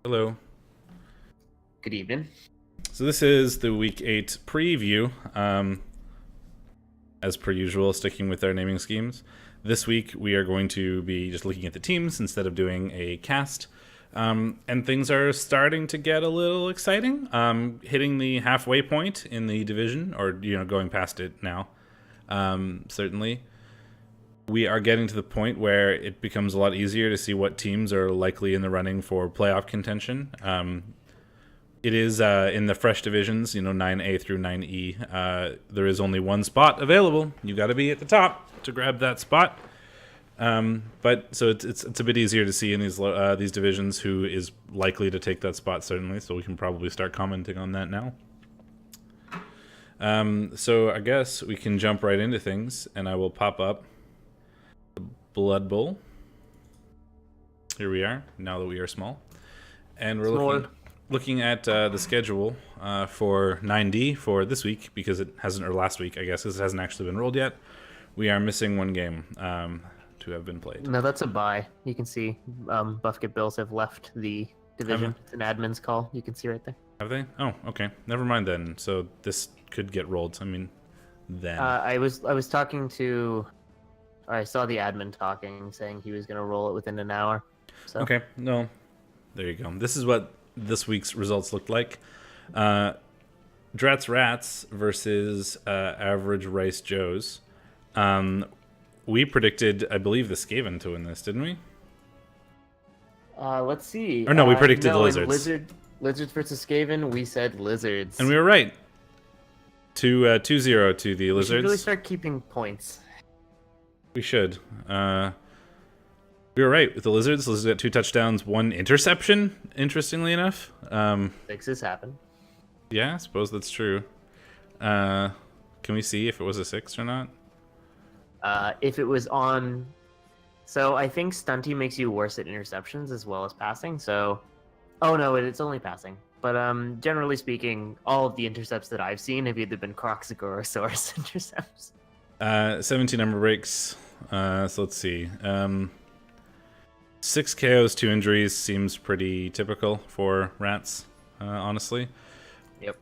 Hello. Good evening. So this is the Week 8 preview, as per usual, sticking with our naming schemes. This week we are going to be just looking at the teams instead of doing a cast. And things are starting to get a little exciting, hitting the halfway point in the division, or going past it now, certainly. We are getting to the point where it becomes a lot easier to see what teams are likely in the running for playoff contention. It is in the fresh divisions, 9A through 9E. There is only one spot available. You got to be at the top to grab that spot. But so it's a bit easier to see in these divisions who is likely to take that spot, certainly. So we can probably start commenting on that now. So I guess we can jump right into things, and I will pop up the Blood Bowl. Here we are, now that we are small. And we're looking at the schedule for 9D for this week, because it hasn't, or last week, I guess, because it hasn't actually been rolled yet. We are missing one game to have been played. No, that's a bye. You can see Buffget Bills have left the division. It's an admin's call. You can see right there. Have they? Oh, okay. Never mind then. So this could get rolled. I mean, then. I was talking to... I saw the admin talking, saying he was going to roll it within an hour. So. Okay, no. There you go. This is what this week's results looked like. Drat's Rats versus Average Rice Joes. We predicted, I believe, the Skaven to win this, didn't we? Let's see. Or no, we predicted the Lizards. Lizards versus Skaven, we said Lizards. And we were right. 2-0 to the Lizards. We should really start keeping points. We should. We were right with the Lizards. Lizards got 2 touchdowns, 1 interception, interestingly enough. Sixes happen. Yeah, I suppose that's true. Can we see if it was a 6 or not? If it was on... So I think Stunty makes you worse at interceptions as well as passing, so... Oh no, it's only passing. But generally speaking, all of the intercepts that I've seen have either been Croxic or Source intercepts. 17 number breaks. So let's see. 6 KOs, 2 injuries seems pretty typical for Rats, honestly. Yep.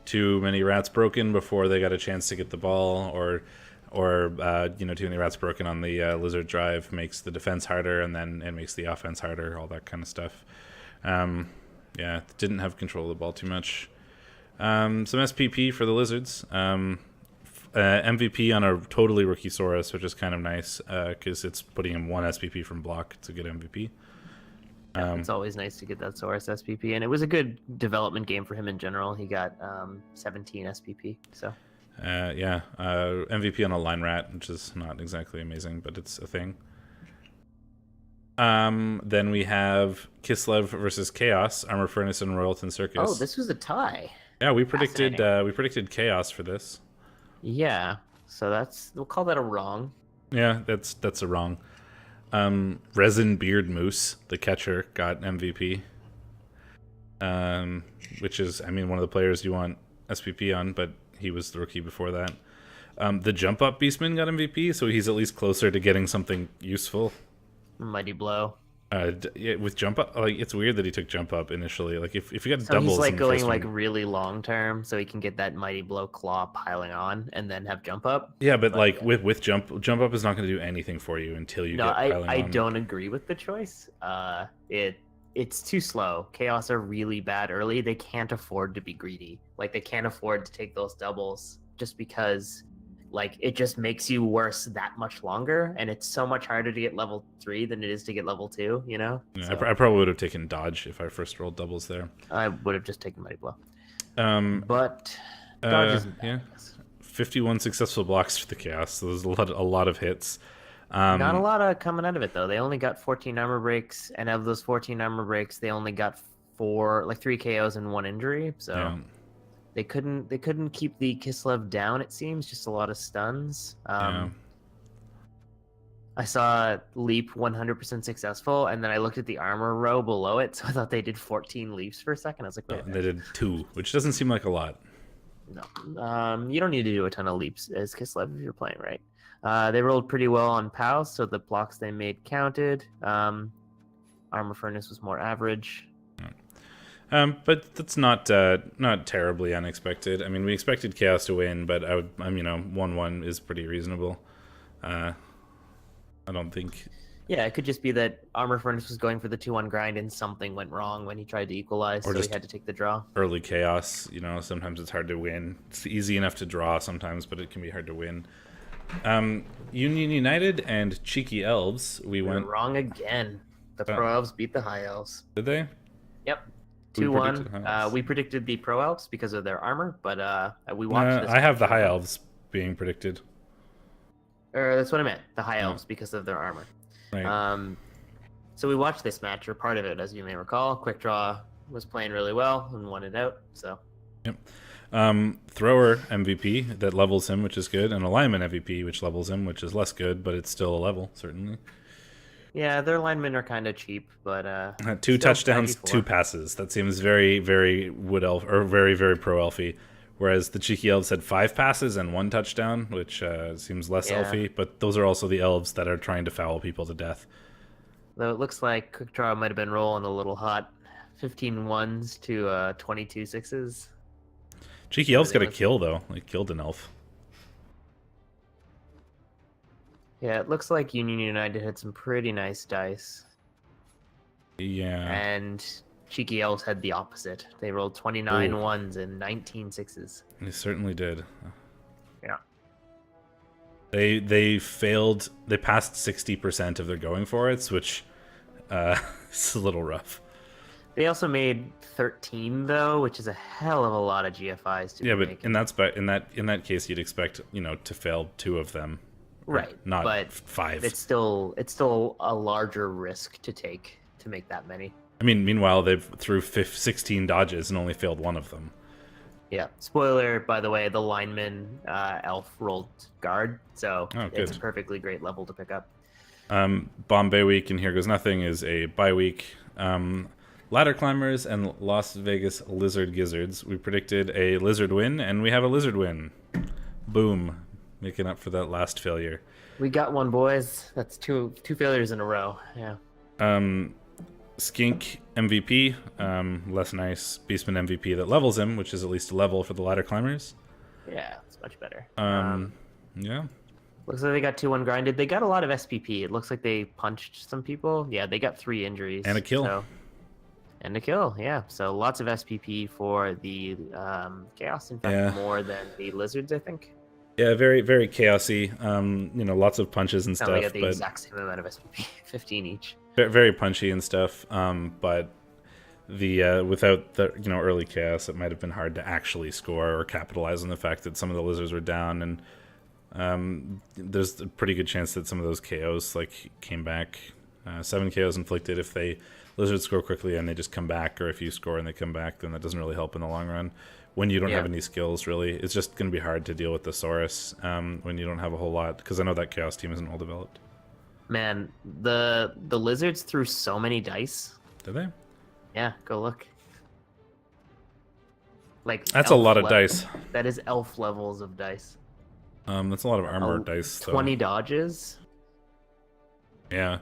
Too many Rats broken before they got a chance to get the ball, or too many Rats broken on the Lizard drive makes the defense harder, and then it makes the offense harder, all that kind of stuff. Yeah, didn't have control of the ball too much. Some SPP for the Lizards. MVP on a totally rookie Saurus, which is kind of nice because it's putting him 1 SPP from block. It's a good MVP. It's always nice to get that Saurus SPP, and it was a good development game for him in general. He got 17 SPP, so... yeah, MVP on a line rat, which is not exactly amazing, but it's a thing. Then we have Kislev versus Chaos, Armor Furnace, and Royalton Circus. Oh, this was a tie. Yeah, we predicted Chaos for this. Yeah, so we'll call that a wrong. Yeah, that's a wrong. Resin Beard Moose, the catcher, got MVP. Which is, I mean, one of the players you want SPP on, but he was the rookie before that. The Jump Up Beastman got MVP, so he's at least closer to getting something useful. Mighty Blow. Yeah, with Jump Up, like, it's weird that he took Jump Up initially. Like, if you got so doubles, he's like going like one... really long term, so he can get that Mighty Blow claw piling on, and then have Jump Up. Yeah, but like with Jump Up is not going to do anything for you until you get piling on. I don't agree with the choice. It's too slow. Chaos are really bad early. They can't afford to be greedy. Like, they can't afford to take those doubles just because, like, it just makes you worse that much longer, and it's so much harder to get level 3 than it is to get level 2, you know? Yeah, so, I probably would have taken Dodge if I first rolled doubles there. I would have just taken Mighty Blow. But Dodge isn't bad, yeah. 51 successful blocks for the Chaos, so there's a lot of hits. Not a lot coming out of it, though. They only got 14 armor breaks, and of those 14 armor breaks, they only got 3 KOs and 1 injury, so... Yeah. They couldn't keep the Kislev down, it seems. Just a lot of stuns. Yeah. I saw Leap 100% successful, and then I looked at the armor row below it, so I thought they did 14 leaps for a second. I was like, wait. They did 2, which doesn't seem like a lot. No. You don't need to do a ton of leaps as Kislev if you're playing right. They rolled pretty well on POWs, so the blocks they made counted. Armor Furnace was more average. But that's not terribly unexpected. I mean, we expected Chaos to win, but 1-1 is pretty reasonable. I don't think. Yeah, it could just be that Armor Furnace was going for the 2-1 grind and something went wrong when he tried to equalize, so he had to take the draw. Early Chaos, sometimes it's hard to win. It's easy enough to draw sometimes, but it can be hard to win. Union United and Cheeky Elves, we went wrong again. The Pro Elves beat the High Elves. Did they? Yep. 2-1. We predicted the Pro Elves because of their armor, but we watched this. I have the High Elves being predicted. That's what I meant. The High Elves because of their armor. Right. So we watched this match, or part of it, as you may recall. Quick Draw was playing really well and won it out. So. Yep. Thrower MVP that levels him, which is good, and Alignment MVP, which levels him, which is less good, but it's still a level, certainly. Yeah, their linemen are kind of cheap, but 2 touchdowns, 2 passes. That seems very, very Wood Elf, or very, very Pro Elfy. Whereas the Cheeky Elves had 5 passes and 1 touchdown, which seems less elfy. But those are also the elves that are trying to foul people to death. Though it looks like Quick Draw might have been rolling a little hot. 15 ones to 22 sixes. Cheeky Elves got a kill, though. Like, killed an elf. Yeah, it looks like Union United had some pretty nice dice. Yeah. And Cheeky Elves had the opposite. They rolled 29 ones and 19 sixes. They certainly did. Yeah. They failed. They passed 60% of their going for it's, which is a little rough. They also made 13 though, which is a hell of a lot of GFIs to be making. in that case, you'd expect to fail 2 of them. Right, not but 5. It's still a larger risk to take to make that many. I mean, meanwhile, they've threw 16 dodges and only failed 1 of them. Yeah. Spoiler, by the way, the lineman elf rolled guard, so it's a perfectly great level to pick up. Bombay Week and Here Goes Nothing is a bye week. Ladder Climbers and Las Vegas Lizard Gizzards. We predicted a lizard win, and we have a lizard win. Boom. Making up for that last failure. We got one, boys. That's two failures in a row. Yeah. Skink MVP, less nice. Beastman MVP that levels him, which is at least a level for the Ladder Climbers. Yeah, it's much better. Yeah. Looks like they got 2-1 grinded. They got a lot of SPP. It looks like they punched some people. Yeah, they got 3 injuries. And a kill. And a kill, yeah. So lots of SPP for the Chaos. In fact, more than the Lizards, I think. Yeah, very, very chaosy. Lots of punches and stuff. They got the exact same amount of SPP, 15 each. Very punchy and stuff. But the without the early chaos, it might have been hard to actually score or capitalize on the fact that some of the lizards were down, and there's a pretty good chance that some of those KOs came back. 7 KOs inflicted if they lizards score quickly and they just come back, or if you score and they come back, then that doesn't really help in the long run. When you don't have any skills, really, it's just going to be hard to deal with the Saurus when you don't have a whole lot, because I know that Chaos team isn't well developed. Man, the Lizards threw so many dice. Did they? Yeah, go look. That's a lot of dice. That is elf levels of dice. That's a lot of armor dice. 20 dodges. Yeah,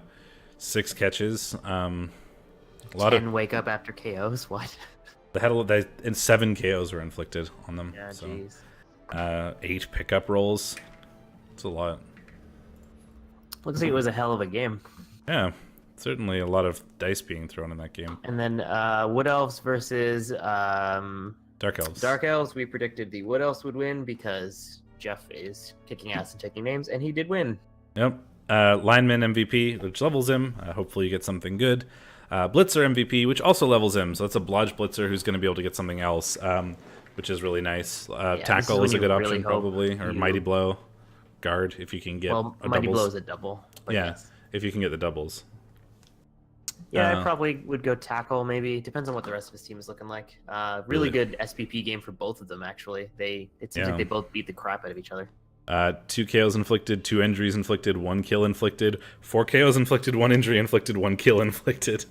6 catches. A lot 10 wake up after KOs. What? And 7 KOs were inflicted on them. Yeah, so. jeez. 8 pickup rolls. It's a lot. Looks like it was a hell of a game. Yeah, certainly a lot of dice being thrown in that game. And then Wood Elves versus Dark Elves. Dark Elves. We predicted the Wood Elves would win because Jeff is kicking ass and taking names, and he did win. Yep. Lineman MVP, which levels him. Hopefully you get something good. Blitzer MVP, which also levels him. So that's a Blodge Blitzer who's going to be able to get something else, which is really nice. Tackle is a good option, probably. Or Mighty Blow. Guard, if you can get Mighty Blow is a double. Yeah, if you can get the doubles. Yeah, I probably would go Tackle, maybe. Depends on what the rest of his team is looking like. Really good SPP game for both of them, actually. It seems like they both beat the crap out of each other. 2 KOs inflicted, 2 injuries inflicted, 1 kill inflicted, 4 KOs inflicted, 1 injury inflicted, 1 kill inflicted.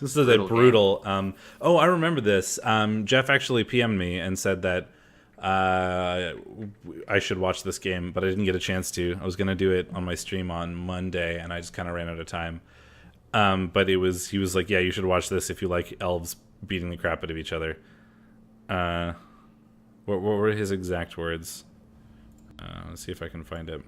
This is a brutal. I remember this. Jeff actually PM'd me and said that I should watch this game, but I didn't get a chance to. I was going to do it on my stream on Monday, and I just kind of ran out of time. But he was like, yeah, you should watch this if you like elves beating the crap out of each other. What were his exact words? Let's see if I can find it.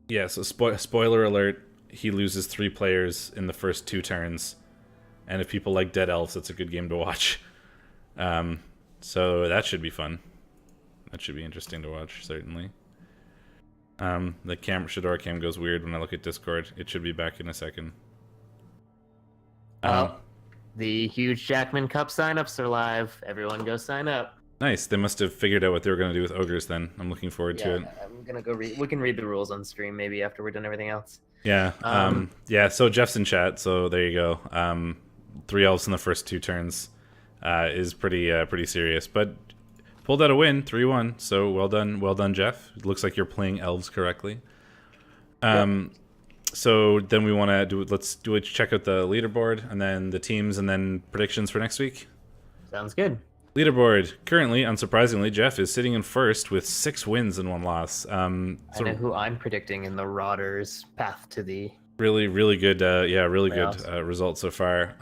Yeah, so spoiler alert, he loses 3 players in the first 2 turns. And if people like Dead Elves, it's a good game to watch. So that should be fun. That should be interesting to watch, certainly. The Shadorra cam goes weird when I look at Discord. It should be back in a second. The huge Jackman Cup signups are live. Everyone go sign up. Nice. They must have figured out what they were going to do with ogres then. I'm looking forward to it. I'm going to go read. We can read the rules on stream maybe after we're done everything else. Yeah. Yeah, so Jeff's in chat, so there you go. 3 elves in the first 2 turns is pretty serious. But pulled out a win, 3-1. So well done, Jeff. It looks like you're playing elves correctly. Yep. So then we want to let's check out the leaderboard and then the teams and then predictions for next week. Sounds good. Leaderboard. Currently, unsurprisingly, Jeff is sitting in first with 6 wins and 1 loss. I know who I'm predicting in the Rotter's path to the really good playoffs. Good result so far.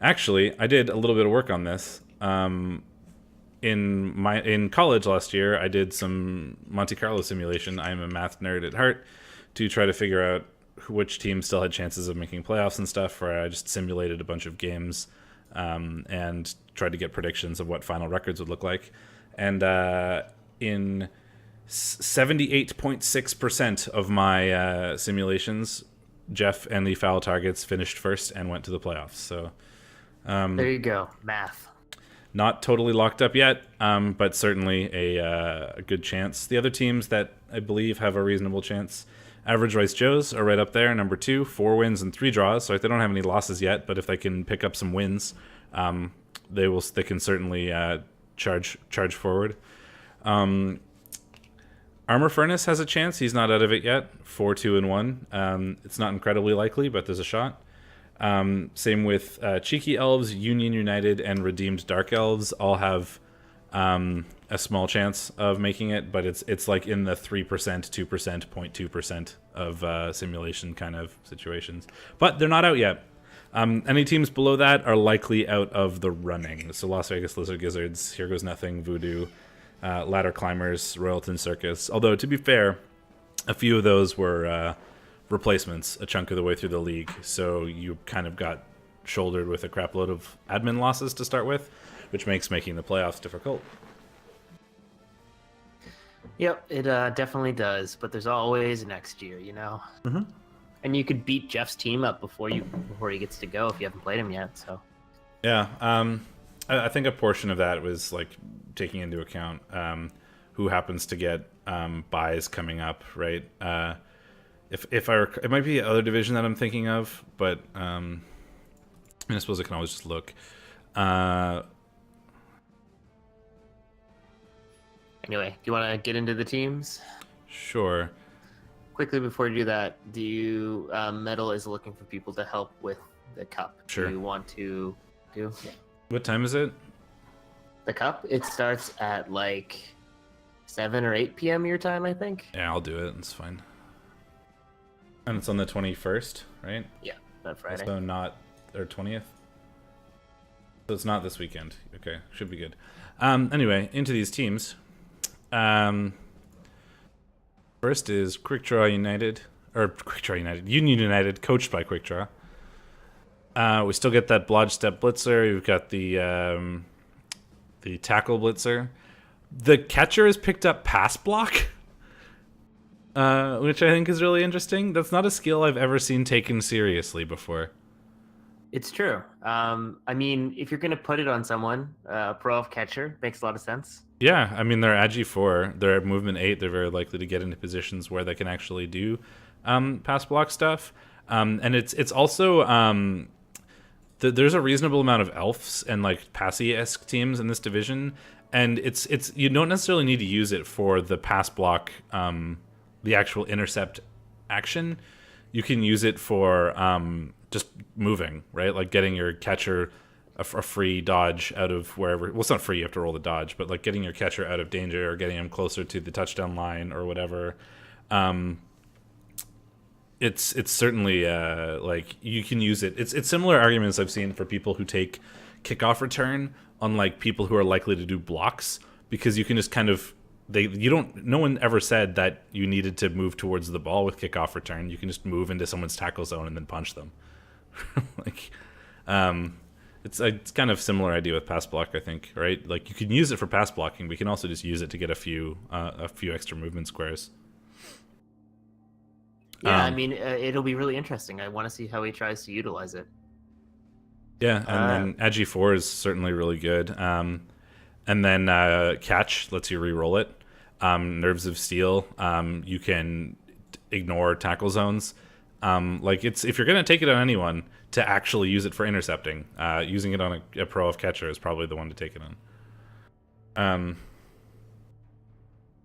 Actually, I did a little bit of work on this. In college last year, I did some Monte Carlo simulation. I'm a math nerd at heart, to try to figure out which team still had chances of making playoffs and stuff. Where I just simulated a bunch of games and tried to get predictions of what final records would look like. And in 78.6% of my simulations, Jeff and the Foul Targets finished first and went to the playoffs. So there you go, math. Not totally locked up yet, but certainly a good chance. The other teams that I believe have a reasonable chance, Average Rice Joes are right up there, number 2, 4 wins and 3 draws. So they don't have any losses yet, but if they can pick up some wins, they can certainly charge forward. Armor Furnace has a chance. He's not out of it yet. 4-2-1. It's not incredibly likely, but there's a shot. Same with Cheeky Elves, Union United, and Redeemed Dark Elves all have a small chance of making it, but it's like in the 3%, 2%, 0.2% of simulation kind of situations. But they're not out yet. Any teams below that are likely out of the running. So Las Vegas Lizard Gizzards, Here Goes Nothing, Voodoo, Ladder Climbers, Royalton Circus. Although, to be fair, a few of those were replacements a chunk of the way through the league. So you kind of got shouldered with a crap load of admin losses to start with, which makes making the playoffs difficult. Yep, it definitely does. But there's always next year, you know? Mm-hmm. And you could beat Jeff's team up before he gets to go if you haven't played him yet. So yeah, I think a portion of that was like taking into account who happens to get buys coming up, right? If it might be the other division that I'm thinking of, but I suppose I can always just look. Anyway, do you want to get into the teams? Sure. Quickly before you do that, do you Metal is looking for people to help with the cup? Sure. Do you want to do? Yeah. What time is it? The cup? It starts at like 7 or 8 p.m. your time, I think. Yeah, I'll do it. It's fine. And it's on the 21st, right? Yeah, that Friday. So not or 20th. So it's not this weekend. Okay, should be good. Anyway, into these teams. First is Union United, coached by Quick Draw. We still get that Blodge Step Blitzer. We've got the Tackle Blitzer. The catcher has picked up Pass Block, which I think is really interesting. That's not a skill I've ever seen taken seriously before. It's true. I mean, if you're going to put it on someone, Pro Elf Catcher makes a lot of sense. Yeah, I mean, they're Agi 4, they're at Movement 8, they're very likely to get into positions where they can actually do pass block stuff. And it's also, there's a reasonable amount of elves and like passy-esque teams in this division, and it's you don't necessarily need to use it for the pass block, the actual intercept action. You can use it for just moving, right? Like getting your catcher a free dodge out of wherever. Well, it's not free, you have to roll the dodge, but like getting your catcher out of danger or getting him closer to the touchdown line or whatever. it's certainly like you can use it. It's similar arguments I've seen for people who take kickoff return on like people who are likely to do blocks, because you can just kind of no one ever said that you needed to move towards the ball with kickoff return. You can just move into someone's tackle zone and then punch them. Like it's kind of similar idea with pass block, I think, right? Like you can use it for pass blocking, we can also just use it to get a few extra movement squares. Yeah, I mean, it'll be really interesting. I want to see how he tries to utilize it. Yeah, and then Agi 4 is certainly really good. And then Catch lets you re-roll it. Nerves of Steel, you can ignore tackle zones. Like if you're going to take it on anyone, to actually use it for intercepting, using it on a pro of catcher is probably the one to take it on.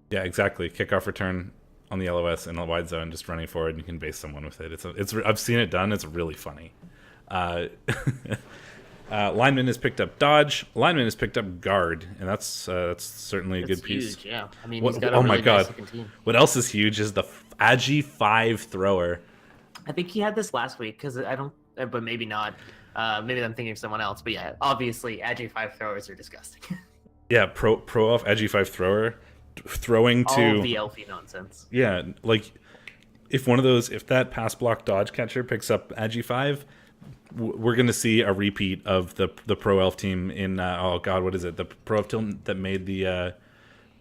Yeah, exactly. Kickoff return on the LOS in a wide zone, just running forward, and you can base someone with it. It's I've seen it done. It's really funny. Lineman has picked up dodge. Lineman has picked up guard, and that's certainly a good piece. Huge, yeah. I mean, he's got a oh really my god! nice looking team. What else is huge is the Agi 5 thrower. I think he had this last week because I don't, but maybe not. Maybe I'm thinking of someone else. But yeah, obviously, Agi 5 throwers are disgusting. Yeah, pro off Agi 5 thrower. Throwing to all the elfy nonsense. Yeah, like if that pass block dodge catcher picks up Agi 5, we're gonna see a repeat of the pro elf team in oh god, what is it? The pro elf team that made the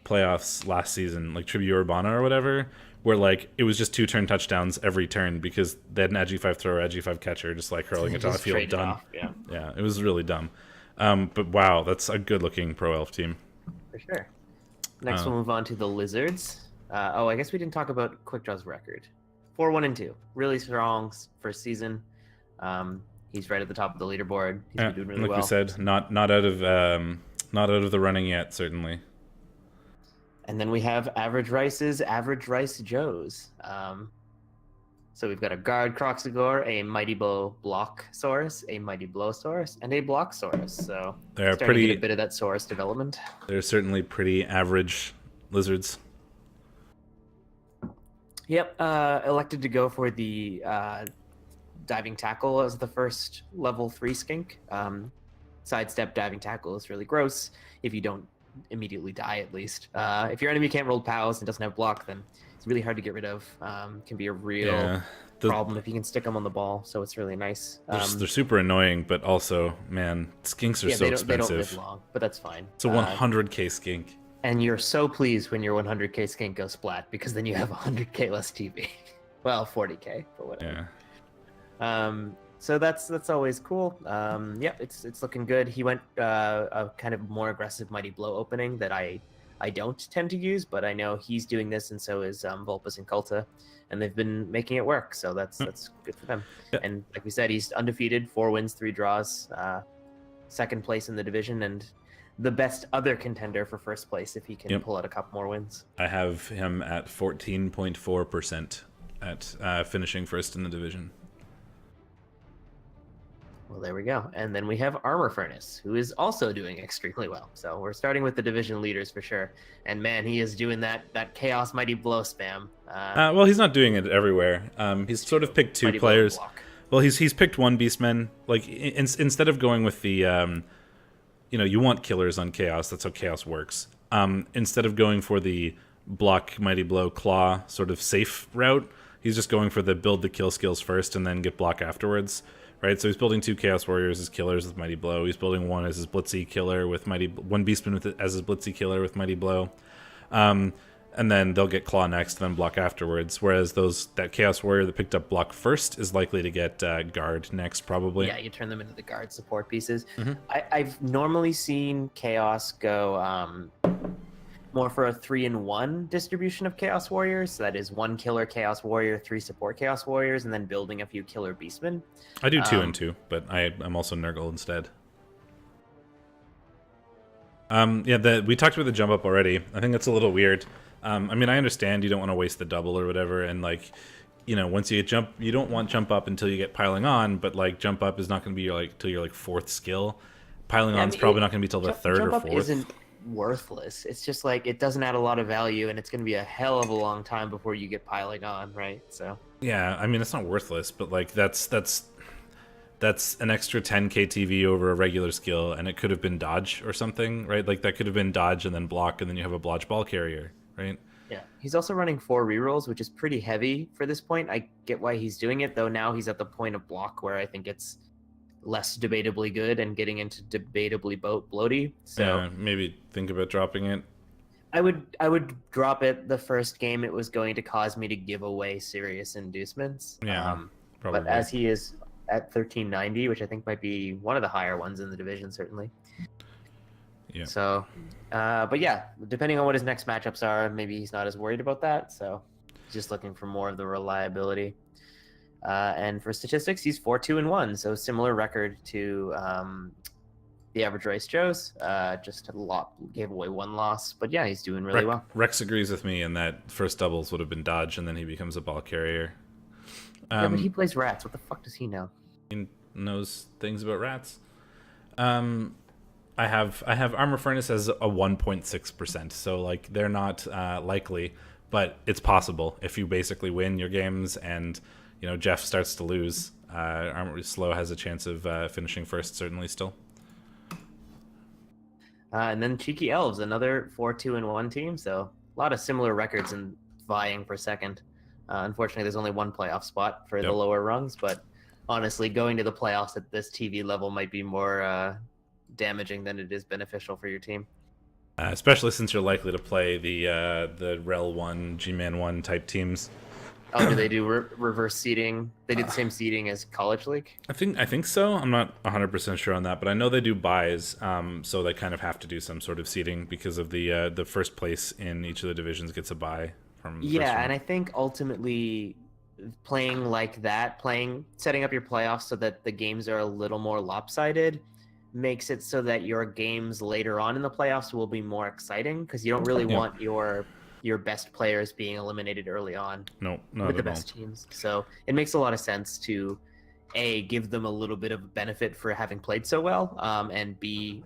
playoffs last season, like Tribute Urbana or whatever, where like it was just 2-turn touchdowns every turn because they had an Agi 5 thrower, Agi 5 catcher, just like hurling it down the field. Done. Off, yeah, it was really dumb. But wow, that's a good looking pro elf team. For sure. Next, we'll move on to the Lizards. I guess we didn't talk about Quick Draw's record. 4-1-2, really strong first season. He's right at the top of the leaderboard. He's been doing really like well. We said, not out of the running yet, certainly. And then we have Average Rice's Average Rice Joes. So we've got a Guard Croxagore, a Mighty Blow Blocksaurus, a Mighty Blowsaurus, and a Blocksaurus. So they're starting to get a bit of that Saurus development. They're certainly pretty average lizards. Yep, elected to go for the diving tackle as the first level 3 skink. Sidestep diving tackle is really gross if you don't immediately die, at least. If your enemy can't roll POWs and doesn't have block, then it's really hard to get rid of. Can be a real problem if you can stick them on the ball, so it's really nice. They're super annoying, but also, man, skinks are so expensive. They don't live long, but that's fine. It's a 100k skink. And you're so pleased when your 100k skink goes splat, because then you have 100k less TV. Well, 40k, but whatever. Yeah. So that's always cool. Yeah, it's looking good. He went a kind of more aggressive Mighty Blow opening that I don't tend to use, but I know he's doing this, and so is Vulpus and Kulta, and they've been making it work. So that's good for them. Yep. And like we said, he's undefeated, 4 wins, 3 draws, second place in the division, and the best other contender for first place if he can pull out a couple more wins. I have him at 14.4% at finishing first in the division. Well, there we go. And then we have Armor Furnace, who is also doing extremely well. So we're starting with the division leaders for sure. And man, he is doing that Chaos Mighty Blow spam. Well, he's not doing it everywhere. He's sort of picked 2 players. Well, he's picked 1 Beastman. Like instead of going with the, you want killers on Chaos. That's how Chaos works. Instead of going for the block Mighty Blow Claw sort of safe route, he's just going for the build the kill skills first and then get block afterwards. Right, so he's building 2 Chaos Warriors as killers with Mighty Blow. He's building 1 as his Blitzy killer with 1 Beastman as his Blitzy killer with Mighty Blow, and then they'll get Claw next, and then block afterwards. Whereas that Chaos Warrior that picked up block first is likely to get Guard next, probably. Yeah, you turn them into the Guard support pieces. Mm-hmm. I've normally seen Chaos go more for a 3-in-1 distribution of Chaos Warriors. So that is 1 killer Chaos Warrior, 3 support Chaos Warriors, and then building a few killer Beastmen. I do 2-in-2, but I'm also Nurgle instead. We talked about the jump up already. I think that's a little weird. I mean, I understand you don't want to waste the double or whatever, and like, once you get jump, you don't want jump up until you get piling on. But like, jump up is not going to be till your 4th skill. Piling on is probably not going to be till the 3rd or 4th. Jump up isn't worthless. It's just like it doesn't add a lot of value, and it's going to be a hell of a long time before you get piling on, right? So Yeah, I mean it's not worthless, but like that's an extra 10 KTV over a regular skill, and it could have been dodge or something, right? Like that could have been dodge and then block, and then you have a blodge ball carrier, right? Yeah, he's also running 4 rerolls, which is pretty heavy for this point. I get why he's doing it, though. Now he's at the point of block where I think it's less debatably good and getting into debatably bloaty. So Yeah, maybe think about dropping it. I would drop it the first game. It was going to cause me to give away serious inducements. Yeah, probably. But as he is at 1390, which I think might be one of the higher ones in the division, certainly. Yeah. So, but yeah, depending on what his next matchups are, maybe he's not as worried about that. So, he's just looking for more of the reliability. And for statistics, he's 4-2-1, so similar record to the average race Joe's. Just gave away 1 loss, but yeah, he's doing really well. Rex agrees with me in that first doubles would have been dodge, and then he becomes a ball carrier. Yeah, but he plays rats. What the fuck does he know? He knows things about rats. I have armor furnace as a 1.6%, so like they're not likely, but it's possible if you basically win your games and Jeff starts to lose. Armor slow has a chance of finishing first, certainly still. And then Cheeky Elves, another 4-2-1 team, so a lot of similar records in vying for second. Unfortunately, there's only 1 playoff spot for the lower rungs, but honestly, going to the playoffs at this TV level might be more damaging than it is beneficial for your team. Especially since you're likely to play the REL 1, G-Man 1 type teams. Oh, do they do reverse seeding? They do the same seeding as College League? I think so. I'm not 100% sure on that, but I know they do buys, so they kind of have to do some sort of seeding because of the first place in each of the divisions gets a buy. Yeah, and I think ultimately playing like that, setting up your playoffs so that the games are a little more lopsided, makes it so that your games later on in the playoffs will be more exciting because you don't really want your best players being eliminated early on. No, not with the at all. best teams. So it makes a lot of sense to give them a little bit of benefit for having played so well, and B,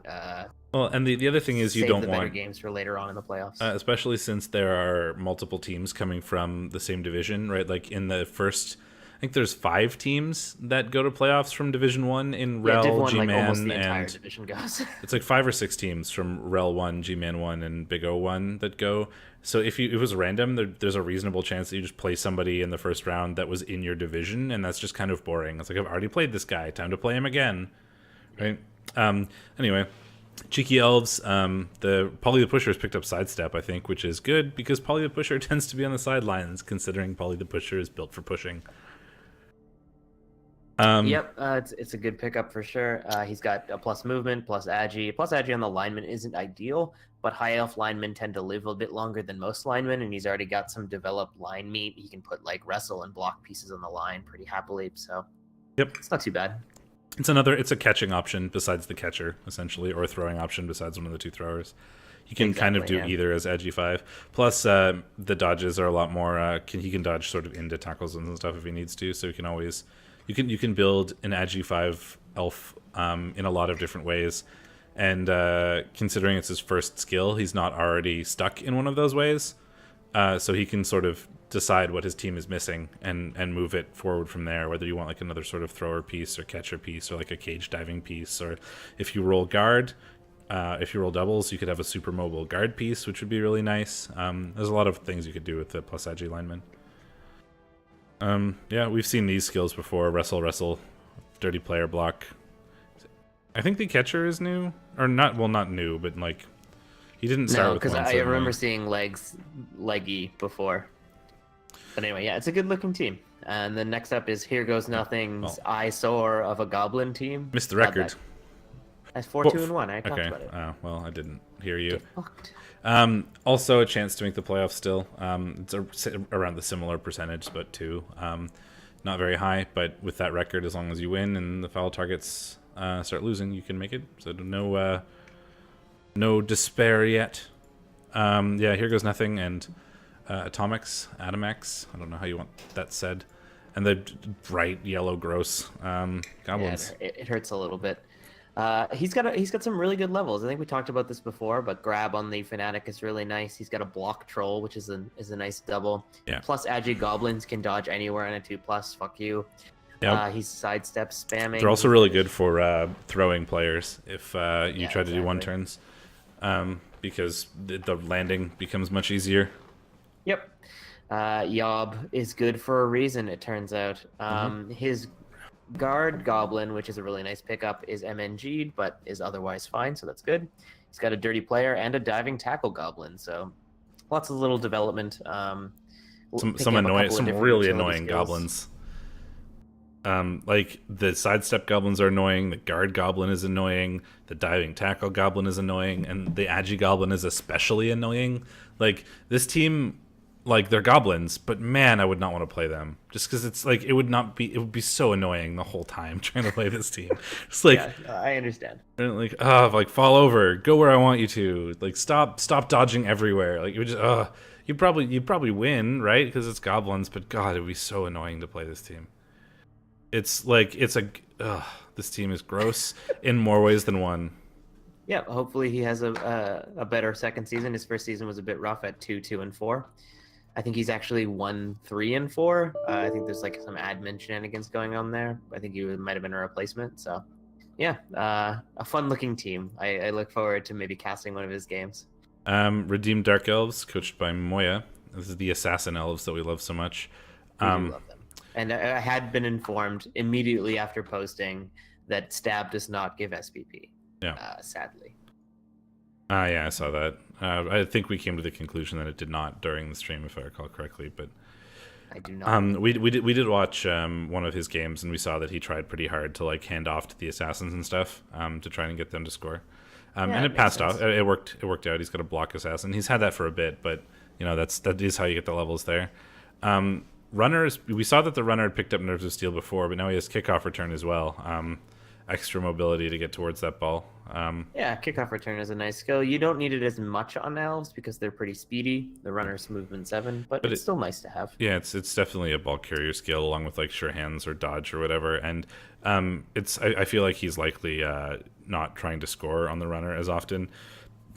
well, and the other thing is you don't want better games for later on in the playoffs, especially since there are multiple teams coming from the same division, right? Like in the first, I think there's 5 teams that go to playoffs from Division 1 in REL, G-Man, like almost the entire and division goes. It's like 5 or 6 teams from REL 1, G-Man 1, and Big O 1 that go. So if it was random, there's a reasonable chance that you just play somebody in the first round that was in your division, and that's just kind of boring. It's like, I've already played this guy, time to play him again, right? Anyway, Cheeky Elves, Polly the Pusher has picked up Sidestep, I think, which is good because Polly the Pusher tends to be on the sidelines, considering Polly the Pusher is built for pushing. Yep, it's a good pickup for sure. He's got a plus movement, plus agi. Plus agi on the lineman isn't ideal, but high elf linemen tend to live a bit longer than most linemen, and he's already got some developed line meat. He can put like wrestle and block pieces on the line pretty happily, so yep, it's not too bad. It's a catching option besides the catcher, essentially, or a throwing option besides one of the 2 throwers. You can kind of do either as Agi 5. Plus, the dodges are a lot more. He can dodge sort of into tackles and stuff if he needs to, so he can always. You can build an Agi 5 elf in a lot of different ways, and considering it's his first skill, he's not already stuck in one of those ways, so he can sort of decide what his team is missing and move it forward from there, whether you want like another sort of thrower piece or catcher piece or like a cage diving piece, or if you roll guard, if you roll doubles, you could have a super mobile guard piece, which would be really nice. There's a lot of things you could do with the plus Agi lineman. Yeah, we've seen these skills before. Wrestle, dirty player block. I think the catcher is new, or not. Well, not new, but like he didn't start with one. No, because I remember seeing leggy before. But anyway, yeah, it's a good looking team. And then next up is Here Goes Nothing's eyesore of a goblin team. Missed the record. That's 4-2-1. I talked about it. Oh, well, I didn't hear you. Get fucked. Also a chance to make the playoffs still. It's around the similar percentage, but 2. Not very high, but with that record, as long as you win and the foul targets start losing, you can make it. So no despair yet. Yeah, Here Goes Nothing and Atomics, Atomax. I don't know how you want that said. And the bright yellow gross goblins. Yeah, it hurts a little bit. He's got some really good levels. I think we talked about this before, but grab on the Fanatic is really nice. He's got a block troll, which is a nice double. Yeah. Plus, Agi Goblins can dodge anywhere in a 2+. Fuck you. Yep. He's sidestep spamming. They're also really good for throwing players if you try to do one turns, because the landing becomes much easier. Yep. Yob is good for a reason, it turns out. His guard goblin, which is a really nice pickup, is MNG'd, but is otherwise fine, so that's good. He's got a dirty player and a diving tackle goblin, so lots of little development. Some really annoying goblins. Like the sidestep goblins are annoying, the guard goblin is annoying, the diving tackle goblin is annoying, and the agi goblin is especially annoying. Like this team, like they're goblins, but man, I would not want to play them just because it's like it would be so annoying the whole time trying to play this team. It's like I understand. Like fall over, go where I want you to. Like stop dodging everywhere. Like you just you'd probably win, right? Because it's goblins, but God, it would be so annoying to play this team. It's like this team is gross in more ways than one. Yeah, hopefully he has a better second season. His first season was a bit rough at 2, 2, and 4. I think he's actually 1, 3, and 4. I think there's like some admin shenanigans going on there. I think he might have been a replacement. So, yeah, a fun-looking team. I look forward to maybe casting one of his games. Redeemed Dark Elves, coached by Moya. This is the assassin elves that we love so much. We do love them. And I had been informed immediately after posting that Stab does not give SPP. Yeah. Sadly. Yeah, I saw that. I think we came to the conclusion that it did not during the stream, if I recall correctly. But I do not. We did watch one of his games, and we saw that he tried pretty hard to like hand off to the assassins and stuff to try and get them to score. And it passed off. It worked out. He's got a block assassin. He's had that for a bit, but you know that is how you get the levels there. Runners, we saw that the runner had picked up Nerves of Steel before, but now he has kickoff return as well. Extra mobility to get towards that ball. Yeah, kickoff return is a nice skill. You don't need it as much on elves because they're pretty speedy. The runner's movement 7, but it's still nice to have. Yeah, it's definitely a ball carrier skill along with like sure hands or dodge or whatever. And I feel like he's likely not trying to score on the runner as often.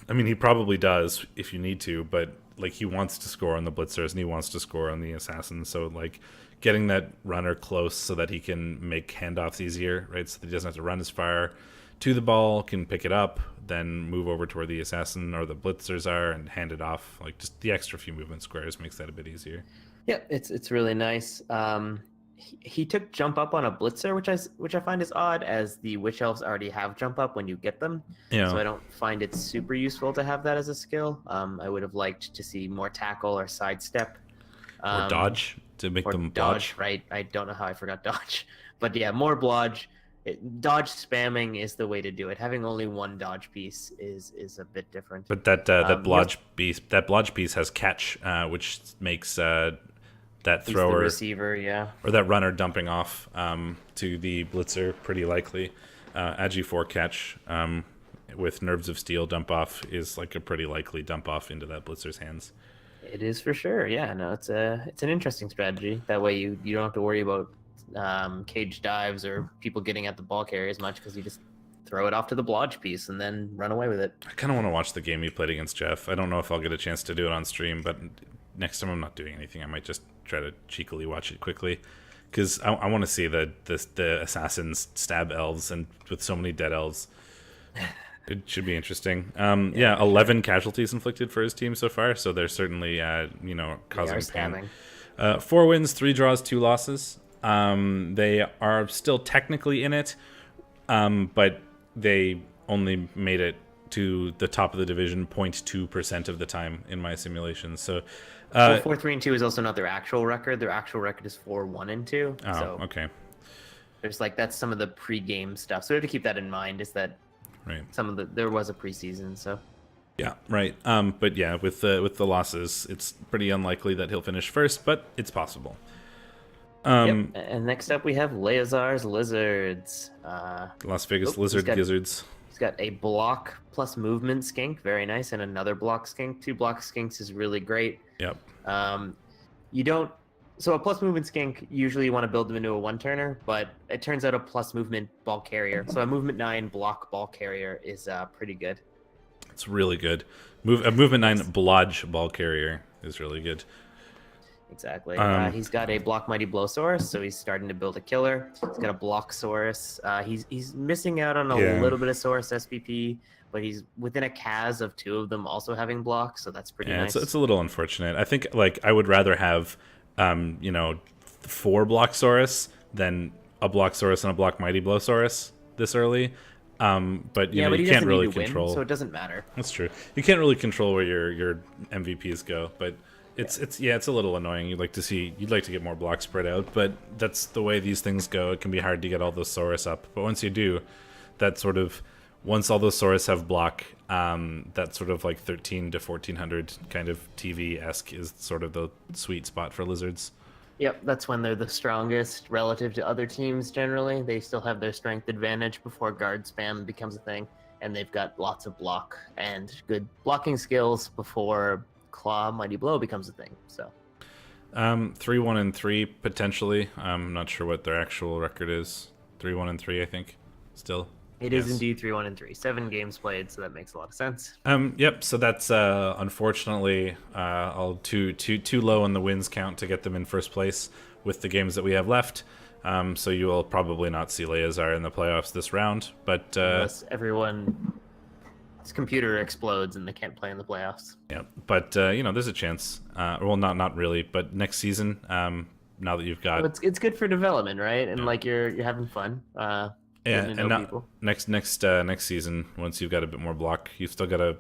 I mean, he probably does if you need to, but like he wants to score on the blitzers and he wants to score on the assassins. So like getting that runner close so that he can make handoffs easier, right? So that he doesn't have to run as far to the ball, can pick it up, then move over to where the assassin or the blitzers are and hand it off. Like just the extra few movement squares makes that a bit easier. Yeah, it's really nice. He took jump up on a blitzer, which I find is odd, as the witch elves already have jump up when you get them. Yeah. So I don't find it super useful to have that as a skill. I would have liked to see more tackle or sidestep. Or dodge to make them dodge. Right? I don't know how I forgot dodge, but yeah, more blodge. Dodge spamming is the way to do it. Having only one dodge piece is a bit different. But that blodge piece has catch, which makes that thrower, the receiver, yeah, or that runner dumping off to the blitzer pretty likely. Agi 4 catch with Nerves of Steel dump off is like a pretty likely dump off into that blitzer's hands. It is for sure. Yeah, no, it's an interesting strategy. That way you don't have to worry about cage dives or people getting at the ball carrier as much because you just throw it off to the blodge piece and then run away with it. I kind of want to watch the game he played against Jeff. I don't know if I'll get a chance to do it on stream, but next time I'm not doing anything, I might just try to cheekily watch it quickly because I want to see the assassins stab elves, and with so many dead elves, it should be interesting. 11 casualties inflicted for his team so far, so they're certainly causing pain. 4 wins, 3 draws, 2 losses. They are still technically in it, but they only made it to the top of the division 0.2% of the time in my simulations. So 4-3-2 is also not their actual record. Their actual record is 4-1-2. Oh, so okay. There's that's some of the pre-game stuff. So we have to keep that in mind. Is that right? There was a preseason, so. Yeah, right. But yeah, with the losses, it's pretty unlikely that he'll finish first, but it's possible. Yep. And next up we have Leazar's Lizards. Las Vegas Lizard Gizzards. He's got a block plus movement skink, very nice, and another block skink. 2 block skinks is really great. Yep. You don't So a plus movement skink, usually you want to build them into a one-turner, but it turns out a plus movement ball carrier. So a movement 9 block ball carrier is pretty good. It's really good. A movement 9 blodge ball carrier is really good. Exactly. He's got a block mighty blowsaurus, so he's starting to build a killer. He's got a block saurus. He's missing out on a little bit of saurus SPP, but he's within a cas of 2 of them also having blocks, so that's pretty nice. It's a little unfortunate. I think like I would rather have 4 blocksaurus than a blocksaurus and a block mighty blowsaurus this early. But you can't really control. So it doesn't matter. That's true. You can't really control where your MVPs go, but it's a little annoying. You'd like to get more blocks spread out, but that's the way these things go. It can be hard to get all those saurus up, but once you do, once all those saurus have block, that sort of like 13 to 1400 kind of TV-esque is sort of the sweet spot for lizards. Yep, that's when they're the strongest relative to other teams generally. They still have their strength advantage before guard spam becomes a thing, and they've got lots of block and good blocking skills before Claw Mighty Blow becomes a thing. So 3-1-3 potentially. I'm not sure what their actual record is. 3-1-3, I think. Still. It is indeed 3-1-3. 7 games played, so that makes a lot of sense. Yep. So that's unfortunately too low on the wins count to get them in first place with the games that we have left. So you will probably not see Leazar in the playoffs this round, but unless everyone's computer explodes and they can't play in the playoffs. Yeah, but there's a chance. Well, not really, but next season, now that you've got, well, it's good for development, right? And like you're having fun. and now, next season, once you've got a bit more block, you've still got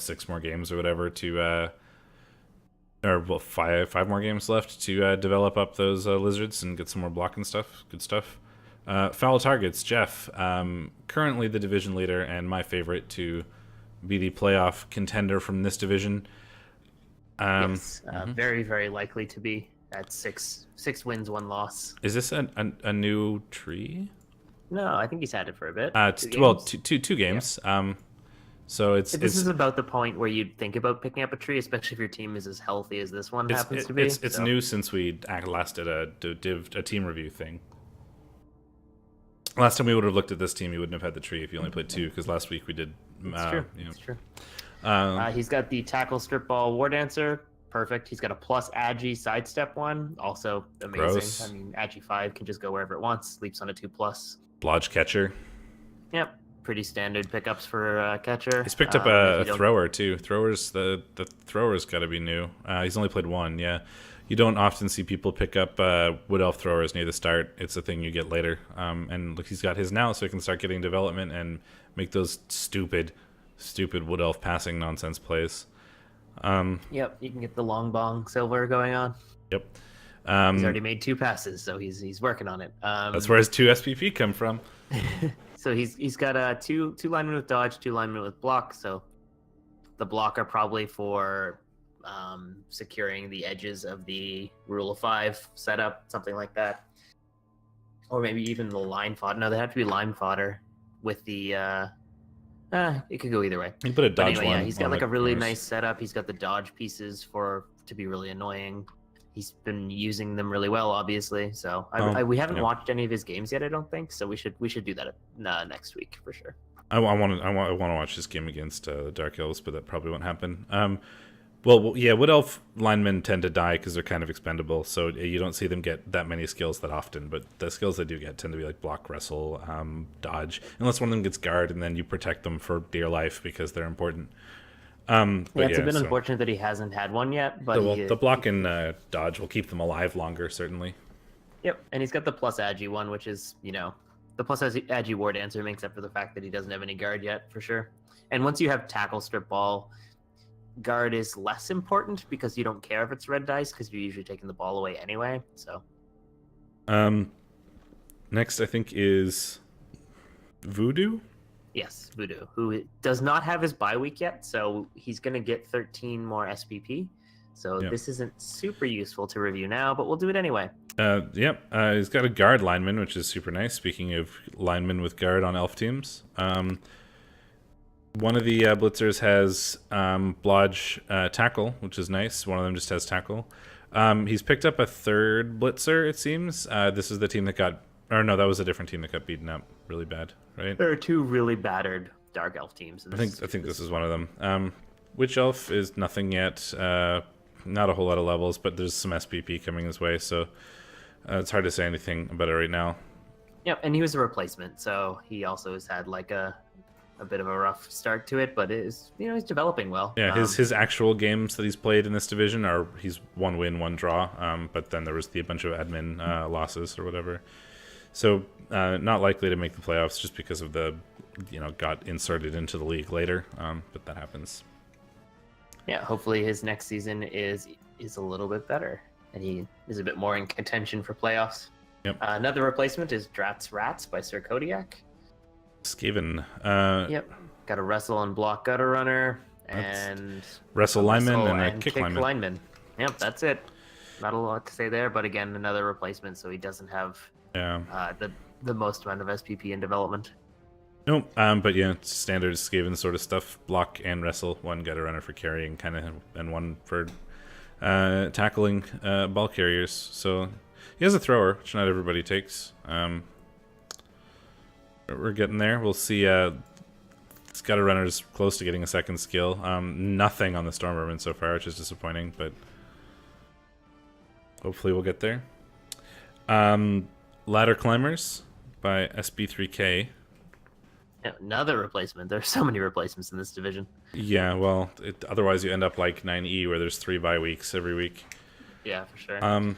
6 more games or whatever to, five more games left to develop up those lizards and get some more block and stuff. Good stuff. Foul targets, Jeff, currently the division leader and my favorite to be the playoff contender from this division. Yes, very, very likely to be at 6 wins, 1 loss. Is this a new tree? No, I think he's had it for a bit. Two games. Yeah. So this is about the point where you'd think about picking up a tree, especially if your team is as healthy as this one happens to be. It's new since we last did a team review thing. Last time we would have looked at this team, you wouldn't have had the tree if you only played 2, because last week we did. It's true. It's true. He's got the tackle strip ball war dancer. Perfect. He's got a plus Agi sidestep one. Also amazing. Gross. I mean, Agi 5 can just go wherever it wants. Sleeps on a 2+. Blodge catcher. Yep. Pretty standard pickups for catcher. He's picked up a thrower too. The thrower's got to be new. He's only played 1. Yeah. You don't often see people pick up wood elf throwers near the start. It's a thing you get later. And look, he's got his now, so he can start getting development and make those stupid wood elf passing nonsense plays. Yep, you can get the long bong silver going on. Yep. He's already made 2 passes, so he's working on it. That's where his 2 SPP come from. So he's got 2 linemen with dodge, 2 linemen with block. So the block are probably for securing the edges of the rule of 5 setup, something like that, or maybe even the line fodder. No, they have to be line fodder with the. It could go either way. You put a dodge one. Yeah, he's got like a really nice setup. He's got the dodge pieces to be really annoying. He's been using them really well, obviously. So we haven't watched any of his games yet, I don't think. So we should do that next week for sure. I want to watch this game against the Dark Elves, but that probably won't happen. Wood Elf linemen tend to die because they're kind of expendable, so you don't see them get that many skills that often, but the skills they do get tend to be like block, wrestle, dodge, unless one of them gets guard, and then you protect them for dear life because they're important. It's a bit unfortunate that he hasn't had one yet, but the block and dodge will keep them alive longer, certainly. Yep, and he's got the plus Agi one, which is, the plus Agi war dancer makes up for the fact that he doesn't have any guard yet, for sure. And once you have tackle strip ball, guard is less important because you don't care if it's red dice because you're usually taking the ball away anyway. So, next I think is Voodoo. Yes, Voodoo, who does not have his bye week yet, so he's going to get 13 more SPP. So This isn't super useful to review now, but we'll do it anyway. He's got a guard lineman, which is super nice. Speaking of linemen with guard on elf teams, one of the blitzers has blodge tackle, which is nice. One of them just has tackle. He's picked up a third blitzer, it seems. This is the team that got... Or no, that was a different team that got beaten up really bad, right? There are two really battered Dark Elf teams. I think this is one of them. Witch Elf is nothing yet. Not a whole lot of levels, but there's some SPP coming his way, so it's hard to say anything about it right now. Yep, and he was a replacement, so he also has had like a bit of a rough start to it, but he's developing well. Yeah, his actual games that he's played in this division are he's 1 win, 1 draw, but then there was a bunch of admin losses or whatever. So not likely to make the playoffs just because of the, got inserted into the league later, but that happens. Yeah, hopefully his next season is a little bit better, and he is a bit more in contention for playoffs. Yep. Another replacement is Drat's Rats by Sir Kodiak. Skaven. Yep. Got a wrestle and block gutter runner and wrestle lineman and a kick lineman. Yep, that's it. Not a lot to say there, but again, another replacement, so he doesn't have the most amount of SPP in development. Nope. But yeah, it's standard Skaven sort of stuff. Block and wrestle. 1 gutter runner for carrying, kind of, and 1 for tackling ball carriers. So he has a thrower, which not everybody takes. We're getting there. We'll see. Gutter runner's close to getting a second skill. Nothing on the Stormvermin so far, which is disappointing, but hopefully we'll get there. Ladder Climbers by SB3K. Yeah, another replacement. There's so many replacements in this division. Yeah, well, otherwise you end up like 9E, where there's 3 bye weeks every week. Yeah, for sure.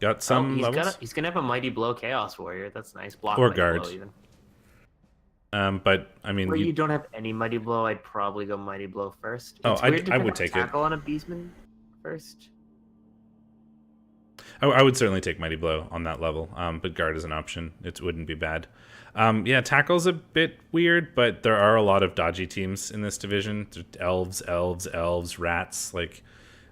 Got some levels. He's gonna have a Mighty Blow Chaos Warrior. That's nice. Block or Mighty guard. Blow, even. But I mean, where you don't have any Mighty Blow, I'd probably go Mighty Blow first. I would take it. Tackle on a Beastman first. I would certainly take Mighty Blow on that level, but guard is an option. It wouldn't be bad. Yeah, tackle's a bit weird, but there are a lot of dodgy teams in this division. Elves, rats. Like,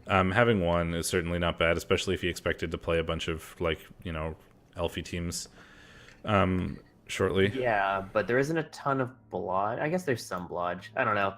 having 1 is certainly not bad, especially if you expected to play a bunch of, elfy teams shortly. Yeah, but there isn't a ton of blodge. I guess there's some blodge. I don't know.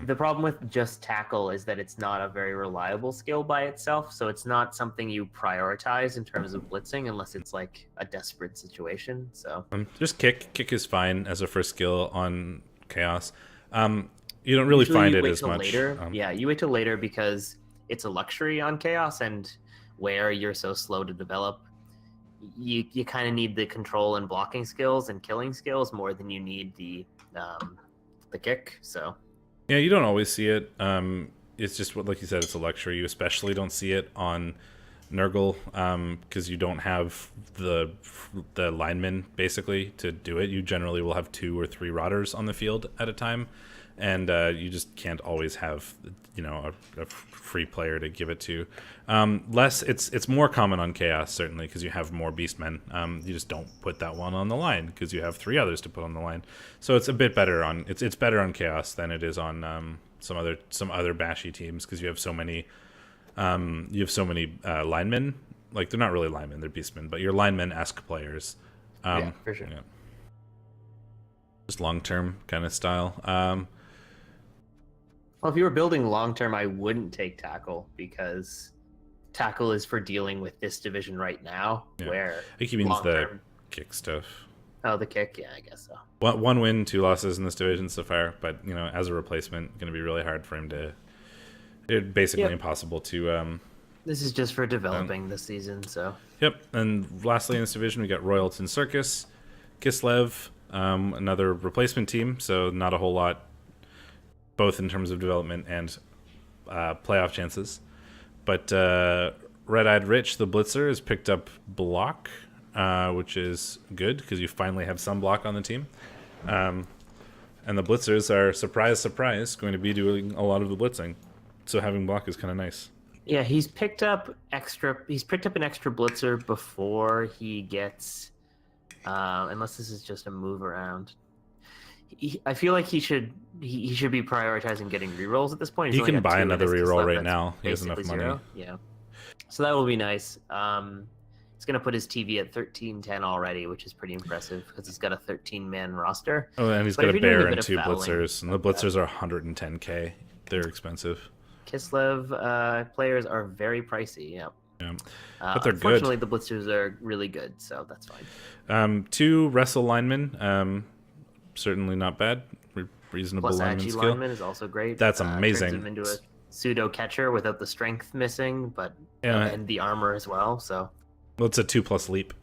The problem with just tackle is that it's not a very reliable skill by itself, so it's not something you prioritize in terms of blitzing unless it's like a desperate situation. So just kick is fine as a first skill on chaos. You don't really find it as much later. Yeah, you wait till later because it's a luxury on chaos, and where you're so slow to develop, you kind of need the control and blocking skills and killing skills more than you need the kick. So yeah, you don't always see it. It's just what, like you said, it's a luxury. You especially don't see it on Nurgle because you don't have the linemen basically to do it. You generally will have 2 or 3 rotters on the field at a time, and you just can't always have a free player to give it to. It's more common on Chaos certainly because you have more Beastmen. You just don't put that one on the line because you have 3 others to put on the line. So it's a bit better on it's better on Chaos than it is on some other bashy teams because you have so many linemen. Like, they're not really linemen, they're Beastmen, but you're linemen-esque players. Yeah, for sure. Yeah. Just long-term kind of style. Well, if you were building long-term, I wouldn't take tackle because tackle is for dealing with this division right now. Yeah. Where I think he means the kick stuff. Oh, the kick, yeah, I guess so. 1 win, 2 losses in this division so far, but as a replacement, going to be really hard for him to. It's basically impossible to. This is just for developing this season, so. Yep, and lastly in this division, we got Royalton Circus, Kislev, another replacement team, so not a whole lot, both in terms of development and playoff chances. But Red-Eyed Rich, the Blitzer, has picked up block, which is good because you finally have some block on the team. And the Blitzers are, surprise, surprise, going to be doing a lot of the blitzing. So having block is kind of nice. Yeah, he's picked up an extra blitzer before he gets, unless this is just a move around. I feel like he should be prioritizing getting rerolls at this point. He can buy another reroll right now. He has enough money. Yeah, so that will be nice. He's going to put his TV at 13-10 already, which is pretty impressive because he's got a 13-man roster. Oh, and he's got a bear and 2 blitzers, and the blitzers are 110k. They're expensive. Kislev players are very pricey. Yeah, Yeah. But they're Unfortunately, good. the blitzers are really good, so that's fine. 2 wrestle linemen, certainly not bad. Reasonable Plus, lineman Agi skill. lineman is also great. That's Turns him amazing. into a pseudo catcher without the strength missing, but and the armor as well. So Well, it's a 2+ leap.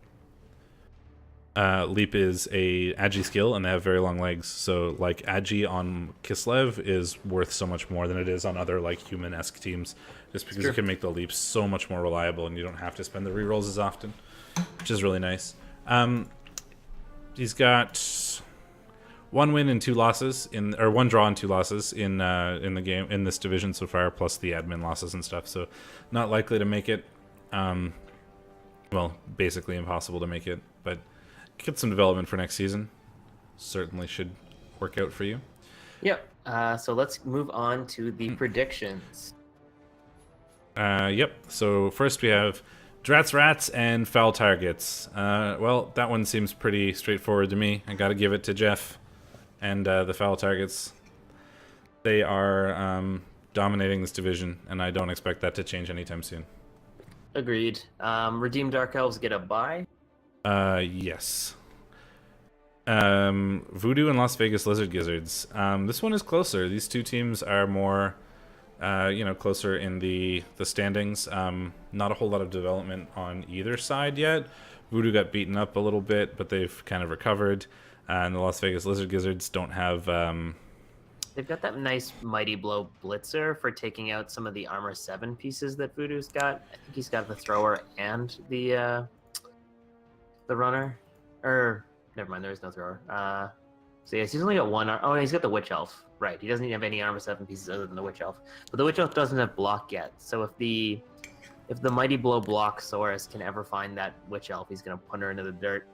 Leap is a Agi skill, and they have very long legs. So, like, Agi on Kislev is worth so much more than it is on other, like, human-esque teams, just because you can make the leap so much more reliable, and you don't have to spend the rerolls as often, which is really nice. He's got 1 win and 2 losses or 1 draw and 2 losses in the game in this division so far, plus the admin losses and stuff. So, not likely to make it. Well, basically impossible to make it, but get some development for next season. Certainly should work out for you. Yep. So let's move on to the predictions. Yep. So first we have Drats Rats and Foul Targets. Well, that one seems pretty straightforward to me. I gotta give it to Jeff and the Foul Targets. They are dominating this division, and I don't expect that to change anytime soon. Agreed. Redeemed Dark Elves get a bye. Yes. Voodoo and Las Vegas Lizard Gizzards. This one is closer. These 2 teams are more, closer in the standings. Not a whole lot of development on either side yet. Voodoo got beaten up a little bit, but they've kind of recovered. And the Las Vegas Lizard Gizzards don't have... They've got that nice Mighty Blow Blitzer for taking out some of the Armor 7 pieces that Voodoo's got. I think he's got the Thrower and the Runner. Or, never mind, there is no Thrower. So yes, he's only got 1... Oh, he's got the Witch Elf. Right, he doesn't even have any Armor 7 pieces other than the Witch Elf. But the Witch Elf doesn't have block yet. So if the Mighty Blow block Saurus can ever find that Witch Elf, he's going to put her into the dirt.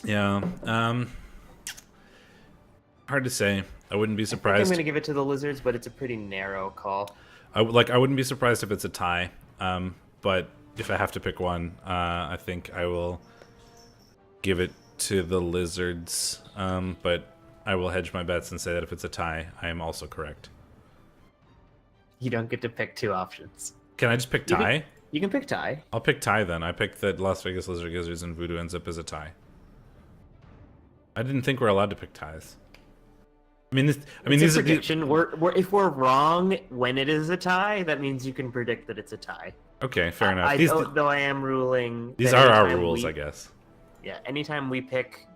Yeah. Hard to say. I wouldn't be surprised. I'm going to give it to the Lizards, but it's a pretty narrow call. I wouldn't be surprised if it's a tie. But if I have to pick one, I think I will give it to the Lizards. But I will hedge my bets and say that if it's a tie, I am also correct. You don't get to pick 2 options. Can I just pick tie? You can pick tie. I'll pick tie then. I pick that Las Vegas Lizard Gizzards and Voodoo ends up as a tie. I didn't think we're allowed to pick ties. These are prediction. If we're wrong when it is a tie, that means you can predict that it's a tie. Okay, fair enough. Though I am ruling. These are our rules, I guess. Yeah. Anytime we pick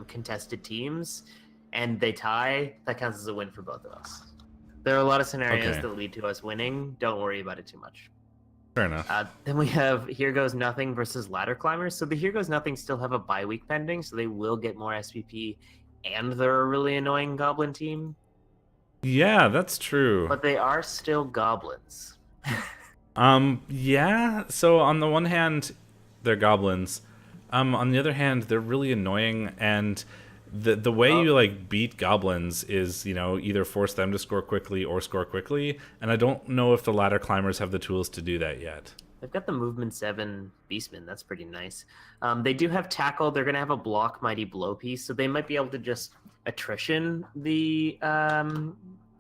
contested teams, and they tie, that counts as a win for both of us. There are a lot of scenarios that lead to us winning. Don't worry about it too much. Fair enough. Then we have Here Goes Nothing versus Ladder Climbers. So the Here Goes Nothing still have a bye week pending, so they will get more SPP. And they're a really annoying goblin team. Yeah, that's true. But they are still goblins. Yeah. So on the one hand, they're goblins. On the other hand, they're really annoying, and the way you beat goblins is, either force them to score quickly or score quickly. And I don't know if the ladder climbers have the tools to do that yet. They've got the movement 7 Beastmen. That's pretty nice. They do have tackle. They're going to have a block Mighty Blow piece, so they might be able to just attrition the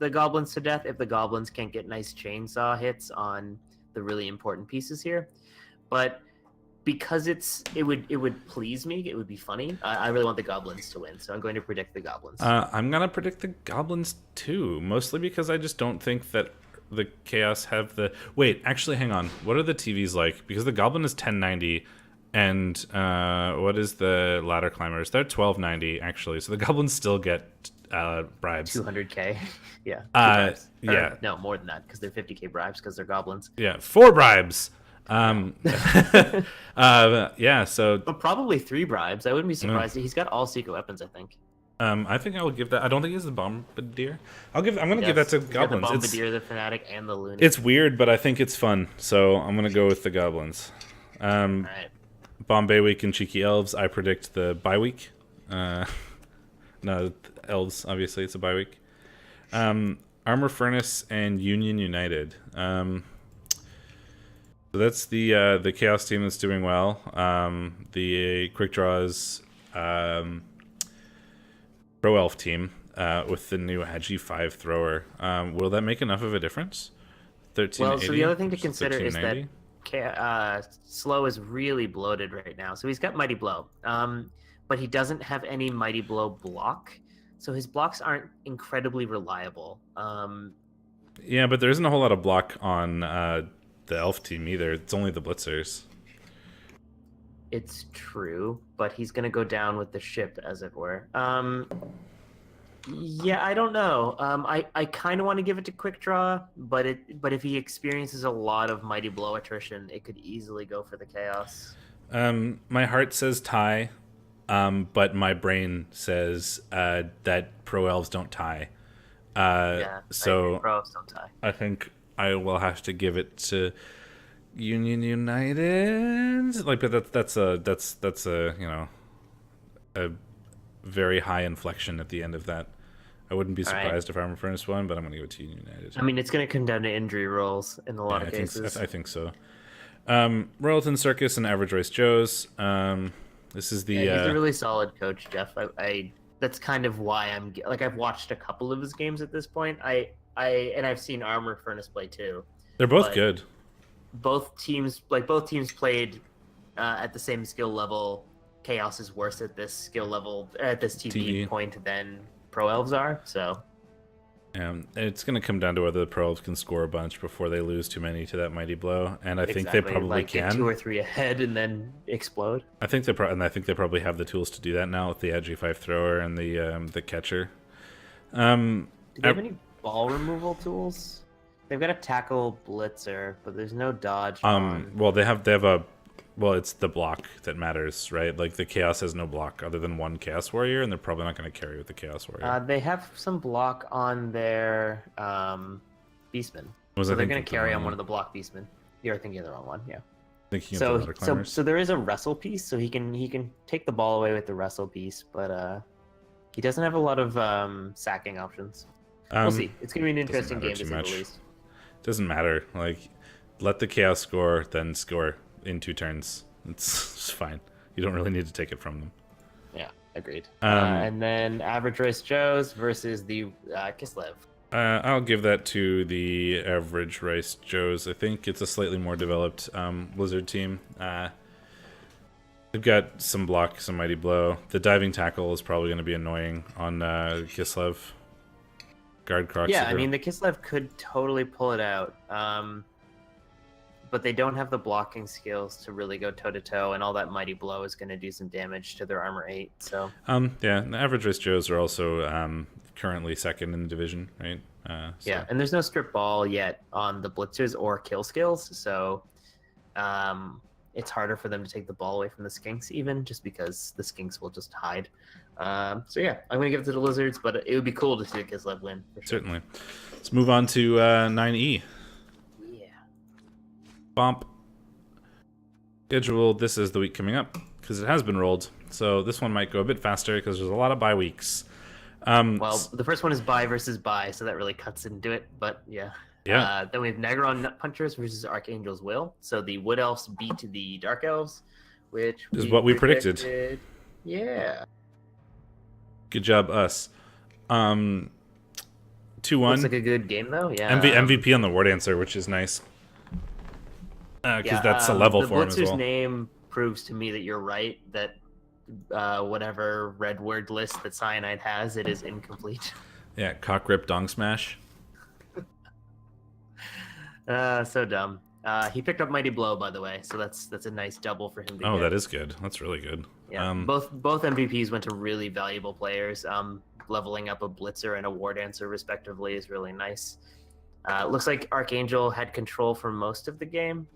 goblins to death if the goblins can't get nice chainsaw hits on the really important pieces here. But because it would please me, it would be funny. I really want the goblins to win, so I'm going to predict the goblins. I'm going to predict the goblins too, mostly because I just don't think that the Chaos have the... Wait, actually, hang on. What are the TVs like? Because the Goblin is 1090, and what is the Ladder Climbers? They're 1290, actually. So the Goblins still get bribes. 200k. Yeah. Yeah. No, more than that, because they're 50k bribes, because they're goblins. Yeah, 4 bribes. Yeah, so... But probably 3 bribes. I wouldn't be surprised. He's got all secret weapons, I think. I think I will give that. I don't think he's the Bombardier. I'm gonna give that to Goblins. The Bombardier, the Fanatic, and the Lunatic. It's weird, but I think it's fun, so I'm gonna go with the Goblins. All right. Bombay Week and Cheeky Elves. I predict the bye week. No, Elves. Obviously, it's a bye week. Armor Furnace and Union United. So that's the Chaos team that's doing well. The Quick Draws. Pro Elf team with the new Agi 5 thrower. Will that make enough of a difference? 1380. Well, so the other thing to which is consider is that 1390. Slow is really bloated right now. So he's got Mighty Blow, but he doesn't have any Mighty Blow block. So his blocks aren't incredibly reliable. Yeah, but there isn't a whole lot of block on the elf team either. It's only the blitzers. It's true, but he's going to go down with the ship, as it were. Yeah, I don't know. I kind of want to give it to Quick Draw, but if he experiences a lot of Mighty Blow attrition, it could easily go for the Chaos. My heart says tie, but my brain says that pro elves don't tie. Yeah, so pro elves don't tie. I think I will have to give it to Union United. Like, but that's a a very high inflection at the end of that. I wouldn't be surprised if Armor Furnace won, but I'm going to give it to Union United. I mean, it's going to come down to injury rolls in a lot of cases. I think so. Royalton Circus and Average Race Joe's. This is the. He's a really solid coach, Jeff. I that's kind of why I'm like I've watched a couple of his games at this point. I've seen Armor Furnace play too. They're both good. Both teams played at the same skill level. Chaos is worse at this skill level at this TV point than pro elves are. So it's going to come down to whether the pro elves can score a bunch before they lose too many to that Mighty Blow, and I think they probably can. Get 2 or 3 ahead and then explode. I think they probably have the tools to do that now with the Ag5 thrower and the catcher. Do they have any ball removal tools? They've got a tackle blitzer, but there's no dodge. Well, they have a. Well, it's the block that matters, right? Like, the Chaos has no block other than one Chaos Warrior, and they're probably not going to carry with the Chaos Warrior. They have some block on their Beastmen. So they're going to carry on one of the block Beastmen. You're thinking of the wrong one, yeah. So there is a wrestle piece, so he can take the ball away with the wrestle piece, but he doesn't have a lot of sacking options. We'll see. It's going to be an interesting game, to say the least. Doesn't matter. Like, let the Chaos score, then score in 2 turns. It's fine. You don't really need to take it from them. Yeah, agreed. And then Average Race Joe's versus the Kislev. I'll give that to the Average Race Joe's. I think it's a slightly more developed Blizzard team. They've got some block, some Mighty Blow. The diving tackle is probably going to be annoying on Kislev. Guard Crocs. Yeah, I mean, the Kislev could totally pull it out. But they don't have the blocking skills to really go toe-to-toe, and all that Mighty Blow is going to do some damage to their Armor 8, so... Yeah, the Average Race Joes are also currently second in the division, right? Yeah, and there's no strip ball yet on the blitzers or kill skills, so it's harder for them to take the ball away from the skinks, even, just because the skinks will just hide. So yeah, I'm going to give it to the Lizards, but it would be cool to see a Kislev win, for sure. Certainly. Let's move on to 9E. Bomp. Schedule. This is the week coming up because it has been rolled. So this one might go a bit faster because there's a lot of bye weeks. Well, the first one is Bye versus Bye, so that really cuts into it. But yeah. Then we have Negron Nut Punchers versus Archangel's Will. So the Wood Elves beat the Dark Elves, which is what we predicted. Yeah. Good job, us. 2-1. Looks like a good game though. Yeah. MVP on the War Dancer, which is nice. Because that's a level for him as well. The Blitzer's name proves to me that you're right, that whatever red word list that Cyanide has, it is incomplete. Yeah, cock rip dong smash. So dumb. He picked up Mighty Blow, by the way, so that's a nice double for him to get. That is good. That's really good. Yeah, both MVPs went to really valuable players. Leveling up a Blitzer and a War Dancer, respectively, is really nice. Looks like Archangel had control for most of the game.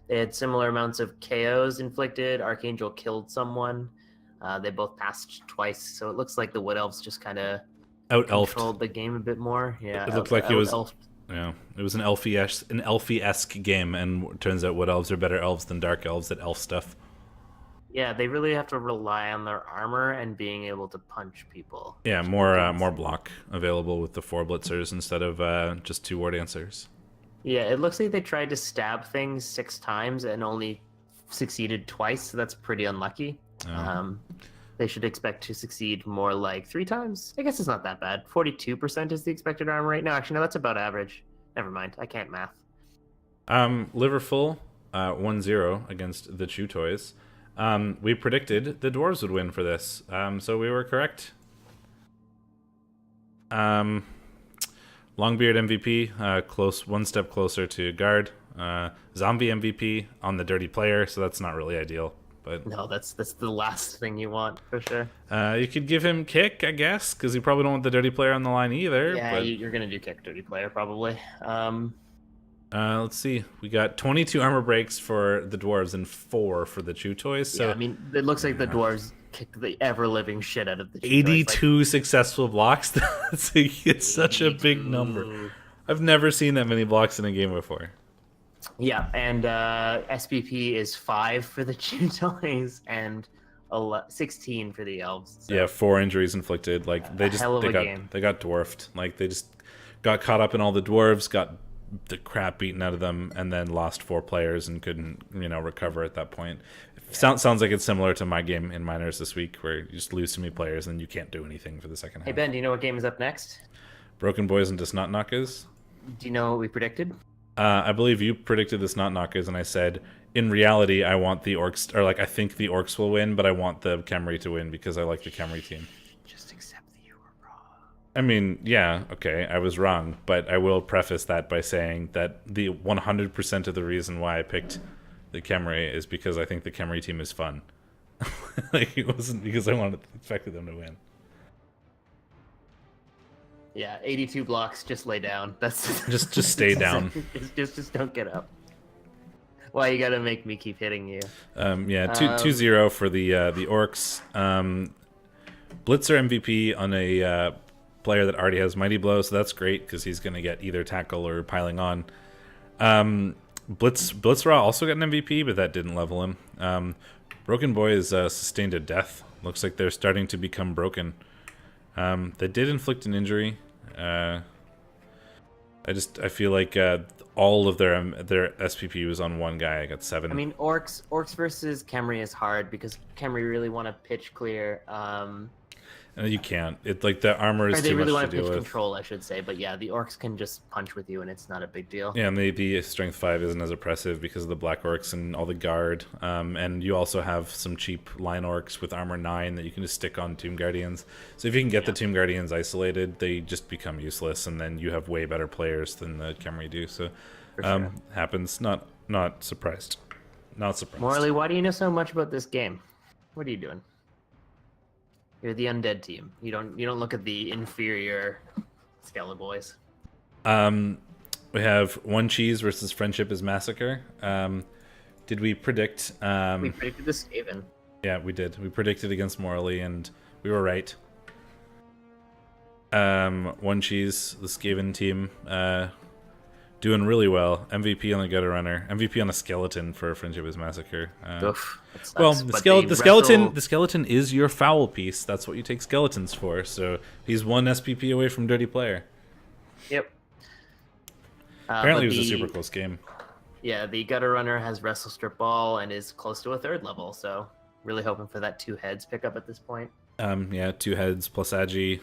They had similar amounts of KOs inflicted. Archangel killed someone. They both passed twice, so it looks like the Wood Elves just kind of controlled the game a bit more. Yeah, it looked like it was. Yeah, it was an Elfie-esque game, and it turns out Wood Elves are better elves than Dark Elves at elf stuff. Yeah, they really have to rely on their armor and being able to punch people. Yeah, more block available with the 4 blitzers instead of just 2 War Dancers. Yeah, it looks like they tried to stab things 6 times and only succeeded twice, so that's pretty unlucky. Oh. They should expect to succeed more like 3 times. I guess it's not that bad. 42% is the expected armor rate. No, actually, no, that's about average. Never mind. I can't math. Liverpool 1-0 against the Chew Toys. We predicted the Dwarves would win for this, so we were correct. Longbeard MVP, close, one step closer to guard. Zombie MVP on the dirty player, so that's not really ideal. But No, that's the last thing you want for sure. you could give him kick, I guess, because you probably don't want the dirty player on the line either. Yeah, but... you're gonna do kick dirty player probably. Let's see. We got 22 armor breaks for the Dwarves and 4 for the Chew Toys. So yeah, I mean, it looks like the Dwarves kicked the ever-living shit out of the Chew Toys. 82 successful blocks. It's such a big number. I've never seen that many blocks in a game before. Yeah, and SPP is 5 for the Chew Toys and 16 for the Elves. So. Yeah, 4 injuries inflicted. Like they got dwarfed. Like they just got caught up in all the Dwarves, got the crap beaten out of them, and then lost 4 players and couldn't, recover at that point. Yeah. Sounds like it's similar to my game in Miners this week, where you just lose too many players and you can't do anything for the second half. Hey Ben, do you know what game is up next? Broken Boys and Desnot Knockers. Do you know what we predicted? I believe you predicted the Snot Knockers, and I said, in reality, I want the Orcs, or I think the Orcs will win, but I want the Khemri to win because I like the Khemri team. Just accept that you were wrong. I mean, yeah, okay, I was wrong, but I will preface that by saying that the 100% of the reason why I picked the Khemri is because I think the Khemri team is fun. It wasn't because I expected them to win. Yeah, 82 blocks. Just lay down. That's just stay down. just don't get up. Why you gotta make me keep hitting you? Yeah, 2-0 for the Orcs. Blitzer MVP on a player that already has Mighty Blow, so that's great because he's gonna get either tackle or piling on. Blitzra also got an MVP, but that didn't level him. Broken Boys sustained a death. Looks like they're starting to become broken. They did inflict an injury. I feel like all of their SPP was on one guy. I got 7. I mean, Orcs versus Khemri is hard because Khemri really want to pitch clear. You can't. It like the armor is too much to deal with. They really want to pitch control, I should say. But yeah, the Orcs can just punch with you, and it's not a big deal. Yeah, and the Strength 5 isn't as oppressive because of the Black Orcs and all the guard. And you also have some cheap line Orcs with armor 9 that you can just stick on Tomb Guardians. So if you can get the Tomb Guardians isolated, they just become useless, and then you have way better players than the Khemri do. So sure. Happens. Not surprised. Not surprised. Morley, why do you know so much about this game? What are you doing? You're the Undead team. You don't look at the inferior Skeleton Boys. We have One Cheese versus Friendship is Massacre. Did we predict? We predicted the Skaven. Yeah, we did. We predicted against Morley, and we were right. One Cheese, the Skaven team, doing really well. MVP on the Gutter Runner. MVP on the Skeleton for Friendship is Massacre. Oof, well, the skeleton is your foul piece. That's what you take skeletons for. So he's 1 SPP away from Dirty Player. Yep. Apparently, it was a super close game. Yeah, the Gutter Runner has Wrestle Strip Ball and is close to a 3rd level. So really hoping for that 2 heads pickup at this point. Yeah, 2 heads plus Agi.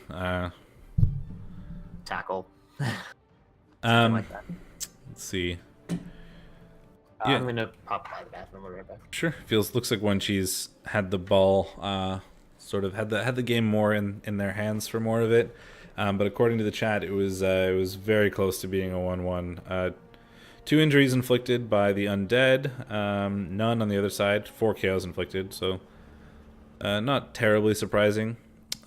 Tackle. Like that. Let's see. Yeah. I'm gonna pop by the bathroom. We'll be right back. Sure. Looks like One Cheese had the ball, sort of had the game more in their hands for more of it. But according to the chat, it was very close to being a 1-1. 2 injuries inflicted by the Undead. None on the other side. 4 KOs inflicted. So not terribly surprising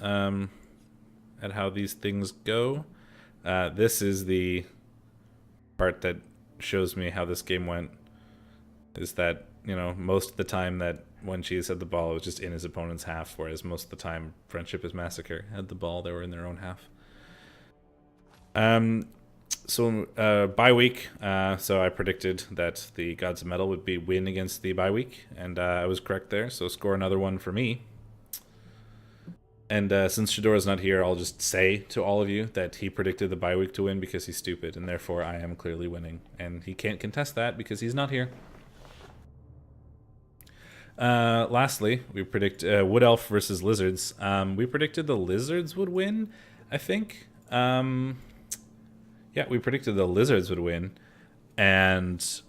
at how these things go. This is the part that shows me how this game went. Is that, most of the time that One Cheese had the ball, it was just in his opponent's half, whereas most of the time Friendship is Massacre had the ball, they were in their own half. So bye week, so I predicted that the Gods of Metal would win against the bye week, and I was correct there, so score another one for me. And since Shadorra's not here, I'll just say to all of you that he predicted the bye week to win because he's stupid, and therefore I am clearly winning. And he can't contest that because he's not here. Lastly, we predict Wood Elf versus Lizards. We predicted the Lizards would win, I think. Yeah, we predicted the Lizards would win, and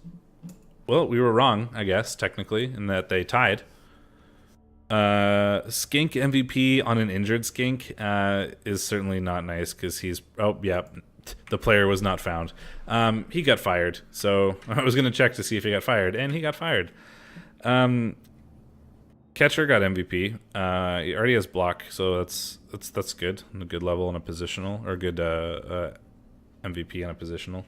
well, we were wrong, I guess, technically, in that they tied. Skink MVP on an injured Skink is certainly not nice because he's... Oh, yeah, the player was not found. He got fired, so I was going to check to see if he got fired, and he got fired. Catcher got MVP. He already has block, so that's good. A good level on a positional, or good MVP on a positional.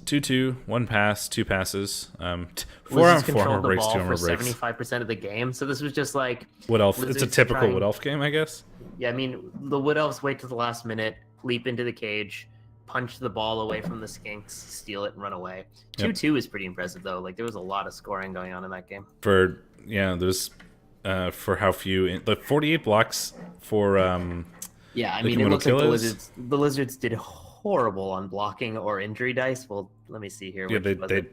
2-2, 1 pass, 2 passes. 4 armor breaks, 2 armor breaks. 75% of the game, so this was just like Wood Elf. It's a typical Wood Elf game, I guess. Yeah, I mean, the Wood Elves wait to the last minute, leap into the cage, punch the ball away from the Skinks, steal it, and run away. 2-2 is pretty impressive, though. Like, there was a lot of scoring going on in that game. There's for how few... The 48 blocks for... yeah, I mean, it looks like the Lizards did horrible on blocking or injury dice. Well, let me see here. Yeah,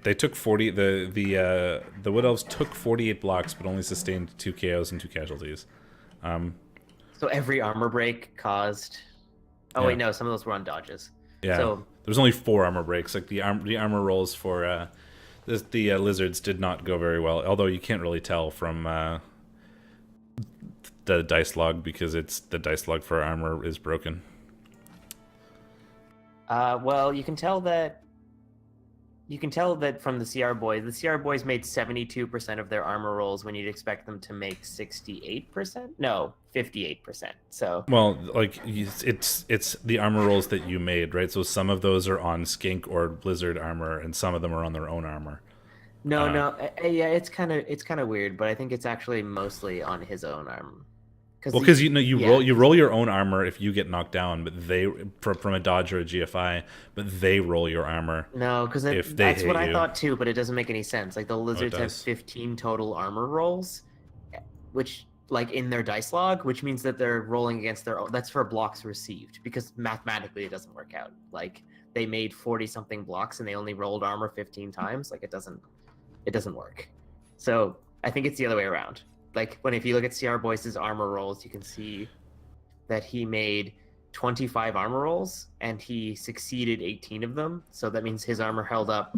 they took 40. The Wood Elves took 48 blocks, but only sustained 2 KOs and 2 casualties. So every armor break caused... Oh, wait, no, some of those were on dodges. Yeah, so there was only 4 armor breaks. Like the armor rolls for the Lizards did not go very well. Although you can't really tell from the dice log because the dice log for armor is broken. Well, you can tell that from the CR boys. The CR boys made 72% of their armor rolls when you'd expect them to make 68%. No, 58%. So well, like it's the armor rolls that you made, right? So some of those are on Skink or Blizzard armor, and some of them are on their own armor. No, yeah, it's kind of weird, but I think it's actually mostly on his own armor. Because you roll your own armor if you get knocked down, but they from a dodge or a GFI, but they roll your armor. No, because that's what I thought too, but it doesn't make any sense. Like the Lizards have 15 total armor rolls, which like in their dice log, which means that they're rolling against their own. That's for blocks received, because mathematically it doesn't work out. Like they made 40 something blocks and they only rolled armor 15 times. Like it doesn't work. So I think it's the other way around. Like if you look at CR Boyce's armor rolls, you can see that he made 25 armor rolls and he succeeded 18 of them. So that means his armor held up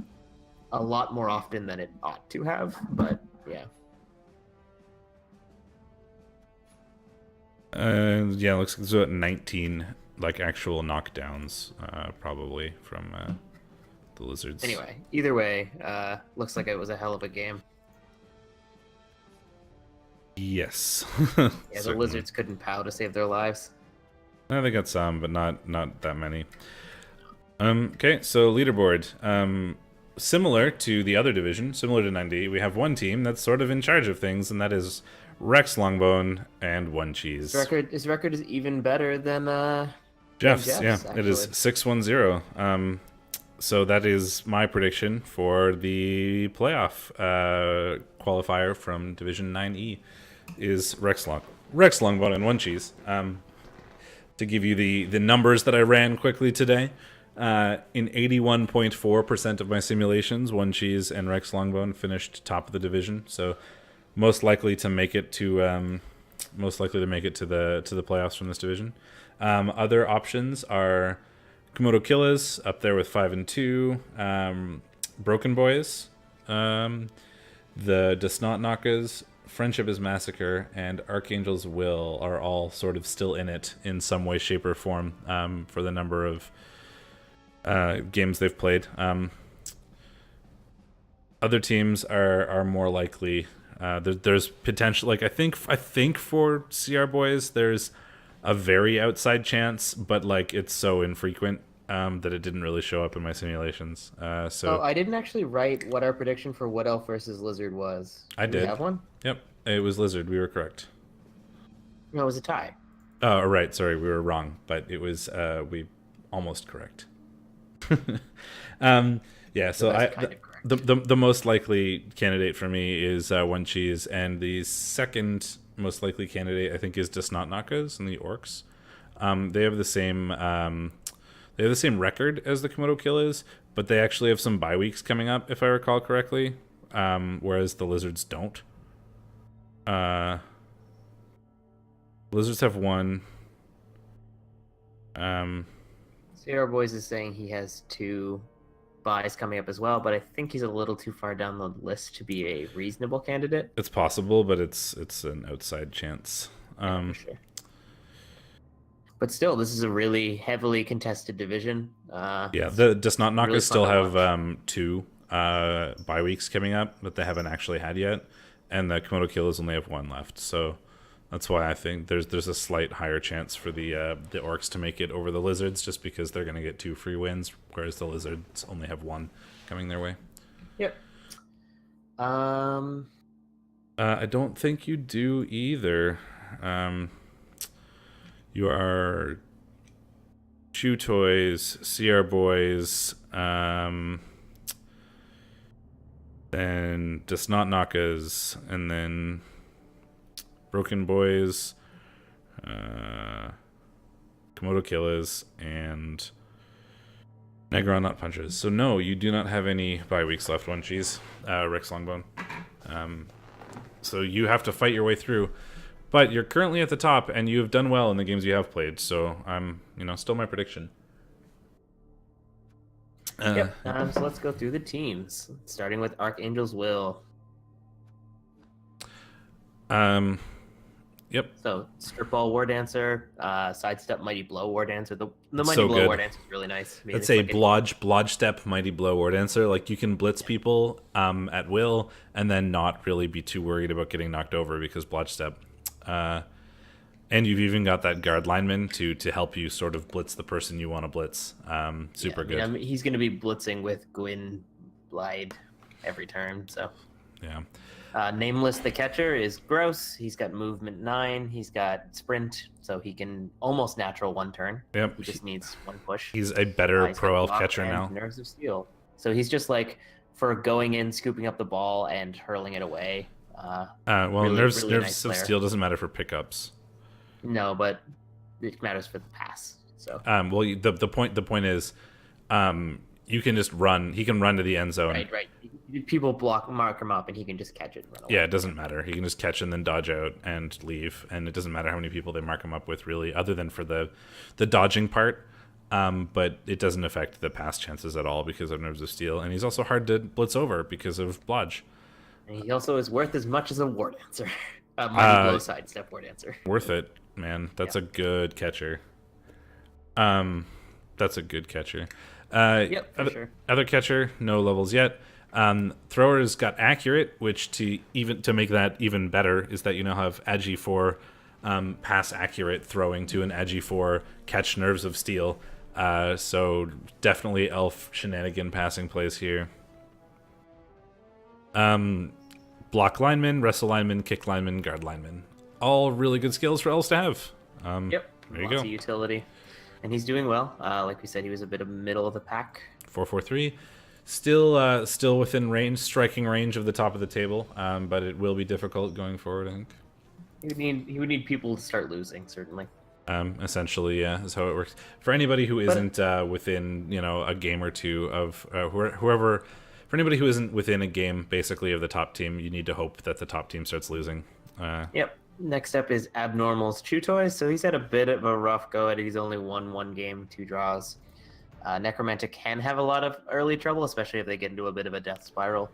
a lot more often than it ought to have. But yeah. It looks like there's about 19 like actual knockdowns, probably from the Lizards. Anyway, either way, looks like it was a hell of a game. Yes. Yeah, the Lizards couldn't POW to save their lives. No, they got some, but not that many. Okay, so leaderboard. Similar to the other division, similar to 9D, we have one team that's sort of in charge of things, and that is Rex Longbone and One Cheese. His record is even better than Jeff's. Yeah, actually. It is 6-1-0. So that is my prediction for the playoff qualifier from Division 9E is Rex Longbone and One Cheese. To give you the numbers that I ran quickly today, in 81.4% of my simulations, One Cheese and Rex Longbone finished top of the division. So most likely to make it to the playoffs from this division. Other options are Komodo Killers up there with 5-2, Broken Boys, the Desnot Nakas, Friendship is Massacre, and Archangel's Will are all sort of still in it in some way, shape, or form for the number of games they've played. Other teams are more likely. There's potential. Like I think for CR Boys, there's a very outside chance, but like it's so infrequent that it didn't really show up in my simulations. So I didn't actually write what our prediction for Wood Elf versus Lizard was. I did. You have one? Yep, it was Lizard. We were correct. No, it was a tie. Oh, right. Sorry, we were wrong, but it was we almost correct. Yeah. So the most likely candidate for me is One Cheese, and the second most likely candidate I think is Desnot Nakas and the Orcs. They have the same record as the Komodo Killers, but they actually have some bye weeks coming up, if I recall correctly. Whereas the Lizards don't. Lizards have one. Sierra Boys is saying he has 2 buys coming up as well, but I think he's a little too far down the list to be a reasonable candidate. It's possible, but it's an outside chance. For sure. But still, this is a really heavily contested division. The Does Not Knockers really still fun to have 2 bye weeks coming up that they haven't actually had yet, and the Komodo Killers only have 1 left. So that's why I think there's a slight higher chance for the Orcs to make it over the Lizards, just because they're going to get 2 free wins, whereas the Lizards only have 1 coming their way. Yep. I don't think you do either. You are Chew Toys, CR Boys, then Does Not Knockas, and then Broken Boys, Komodo Killers, and Negron Nut Punches. So no, you do not have any bye weeks left, One Cheese, Rex Longbone. So you have to fight your way through. But you're currently at the top, and you have done well in the games you have played. So I'm, still my prediction. So let's go through the teams, starting with Archangel's Will. Yep. So Strip Ball War Dancer, Sidestep Mighty Blow War Dancer. The Mighty so Blow good. War Dancer is really nice. I mean, It's it's a blodge step Mighty Blow War Dancer. Like, you can blitz people at will, and then not really be too worried about getting knocked over because blodge step. And you've even got that guard lineman to help you sort of blitz the person you want to blitz. Super good. I mean, he's going to be blitzing with Gwyn Blide every turn. So yeah. Nameless the catcher is gross. He's got movement 9. He's got sprint, so he can almost natural 1 turn. Yep. He just needs 1 push. He's a better He's pro got elf block catcher and now. Nerves of Steel. So he's just like for going in, scooping up the ball, and hurling it away. Nerves nice of player. Steel doesn't matter for pickups. No, but it matters for the pass. So the point is, you can just run. He can run to the end zone. right. People mark him up, and he can just catch it and run away. Yeah, it doesn't matter. He can just catch and then dodge out and leave, and it doesn't matter how many people they mark him up with, really, other than for the dodging part. But it doesn't affect the pass chances at all because of Nerves of Steel, and he's also hard to blitz over because of blodge. And he also is worth as much as a War Dancer. Mighty Blow Sidestep War Dancer. Worth it, man. That's a good catcher. That's a good catcher. For sure. Other catcher, no levels yet. Thrower's got accurate, which to make that even better is that you now have Agi 4 pass accurate throwing to an Agi 4 catch Nerves of Steel. So definitely elf shenanigan passing plays here. Block lineman, wrestle lineman, kick lineman, guard lineman. All really good skills for elves to have. There you Lots go. of utility. And he's doing well. Like we said, he was a bit of middle of the pack. 4-4-3. Still within range, striking range of the top of the table, but it will be difficult going forward, I think. He would need people to start losing, certainly. Essentially, yeah, is how it works. For anybody who isn't within, a game or two of whoever, for anybody who isn't within a game, basically, of the top team, you need to hope that the top team starts losing. Yep. Next up is Abnormal's Chew Toys. So he's had a bit of a rough go at it. He's only won 1 game, 2 draws. Necromantic can have a lot of early trouble, especially if they get into a bit of a death spiral.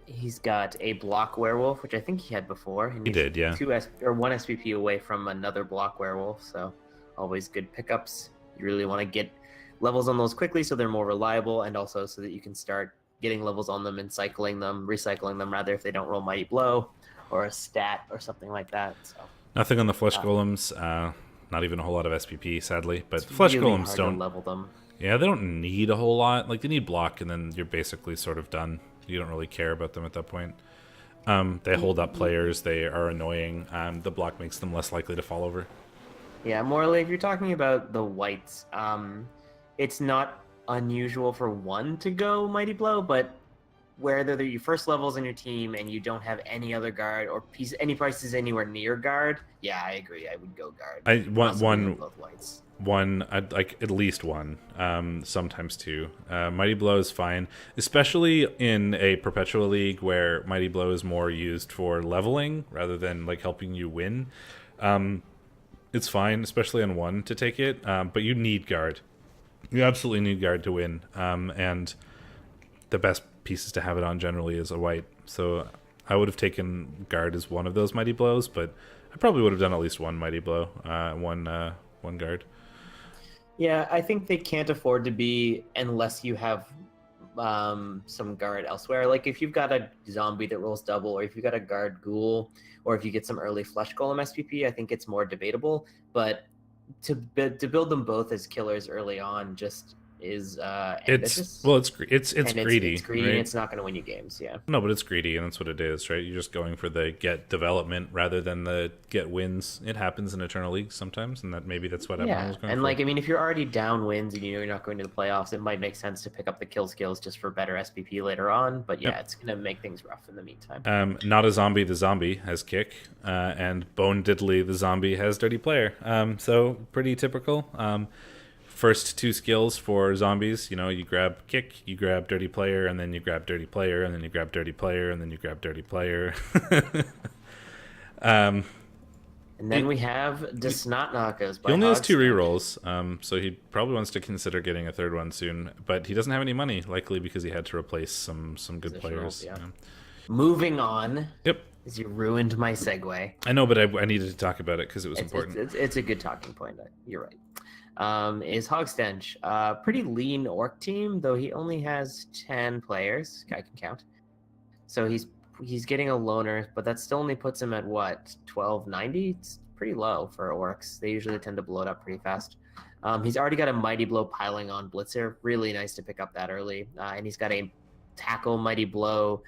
He's got a block werewolf, which I think he had before. He did, yeah. 1 SPP away from another block werewolf, so always good pickups. You really want to get levels on those quickly so they're more reliable, and also so that you can start getting levels on them and recycling them rather if they don't roll Mighty Blow or a stat or something like that. So nothing on the flesh golems. Not even a whole lot of SPP, sadly. But flesh really golems hard don't to level them. Yeah, they don't need a whole lot. Like, they need block, and then you're basically sort of done. You don't really care about them at that point. They hold up players. They are annoying. The block makes them less likely to fall over. Yeah, Morley, if you're talking about the whites, it's not unusual for 1 to go Mighty Blow, but where they're your first levels in your team and you don't have any other guard or any prices anywhere near guard, yeah, I agree. I would go guard. I want both whites. I'd like at least 1, sometimes 2. Mighty Blow is fine, especially in a Perpetual League where Mighty Blow is more used for leveling rather than like helping you win. it's fine, especially on 1 to take it, but you need guard. You absolutely need guard to win, and the best pieces to have it on generally is a white. So I would have taken guard as one of those mighty blows, but I probably would have done at least one mighty blow, one guard. Yeah, I think they can't afford to be unless you have some guard elsewhere. Like if you've got a zombie that rolls double, or if you've got a guard ghoul, or if you get some early flesh golem SPP, I think it's more debatable. But to build them both as killers early on just is ambitious. It's greedy. It's greedy, right? and it's not going to win you games. Yeah. No, but it's greedy, and that's what it is, right? You're just going for the get development rather than the get wins. It happens in Eternal League sometimes, and that's what everyone was going and for. like I mean, if you're already down wins and you know you're not going to the playoffs, it might make sense to pick up the kill skills just for better SPP later on. But yeah, It's going to make things rough in the meantime. Not a zombie. The zombie has kick, and Bone Diddley the zombie has dirty player. So pretty typical. First 2 skills for zombies, you grab kick, you grab dirty player, and then you grab dirty player, and then you grab dirty player, and then you grab dirty player. And then we have the Snot Knockers. He only has 2 rerolls, so he probably wants to consider getting a 3rd one soon, but he doesn't have any money, likely because he had to replace some good players. Yeah. Moving on. Yep. You ruined my segue. I know, but I needed to talk about it because it was important. It's a good talking point. You're right. Is Hogstench. Pretty lean orc team, though he only has 10 players. I can count. So he's getting a loner, but that still only puts him at what, 1290? It's pretty low for orcs. They usually tend to blow it up pretty fast. He's already got a Mighty Blow piling on Blitzer. Really nice to pick up that early. And he's got a Tackle Mighty Blow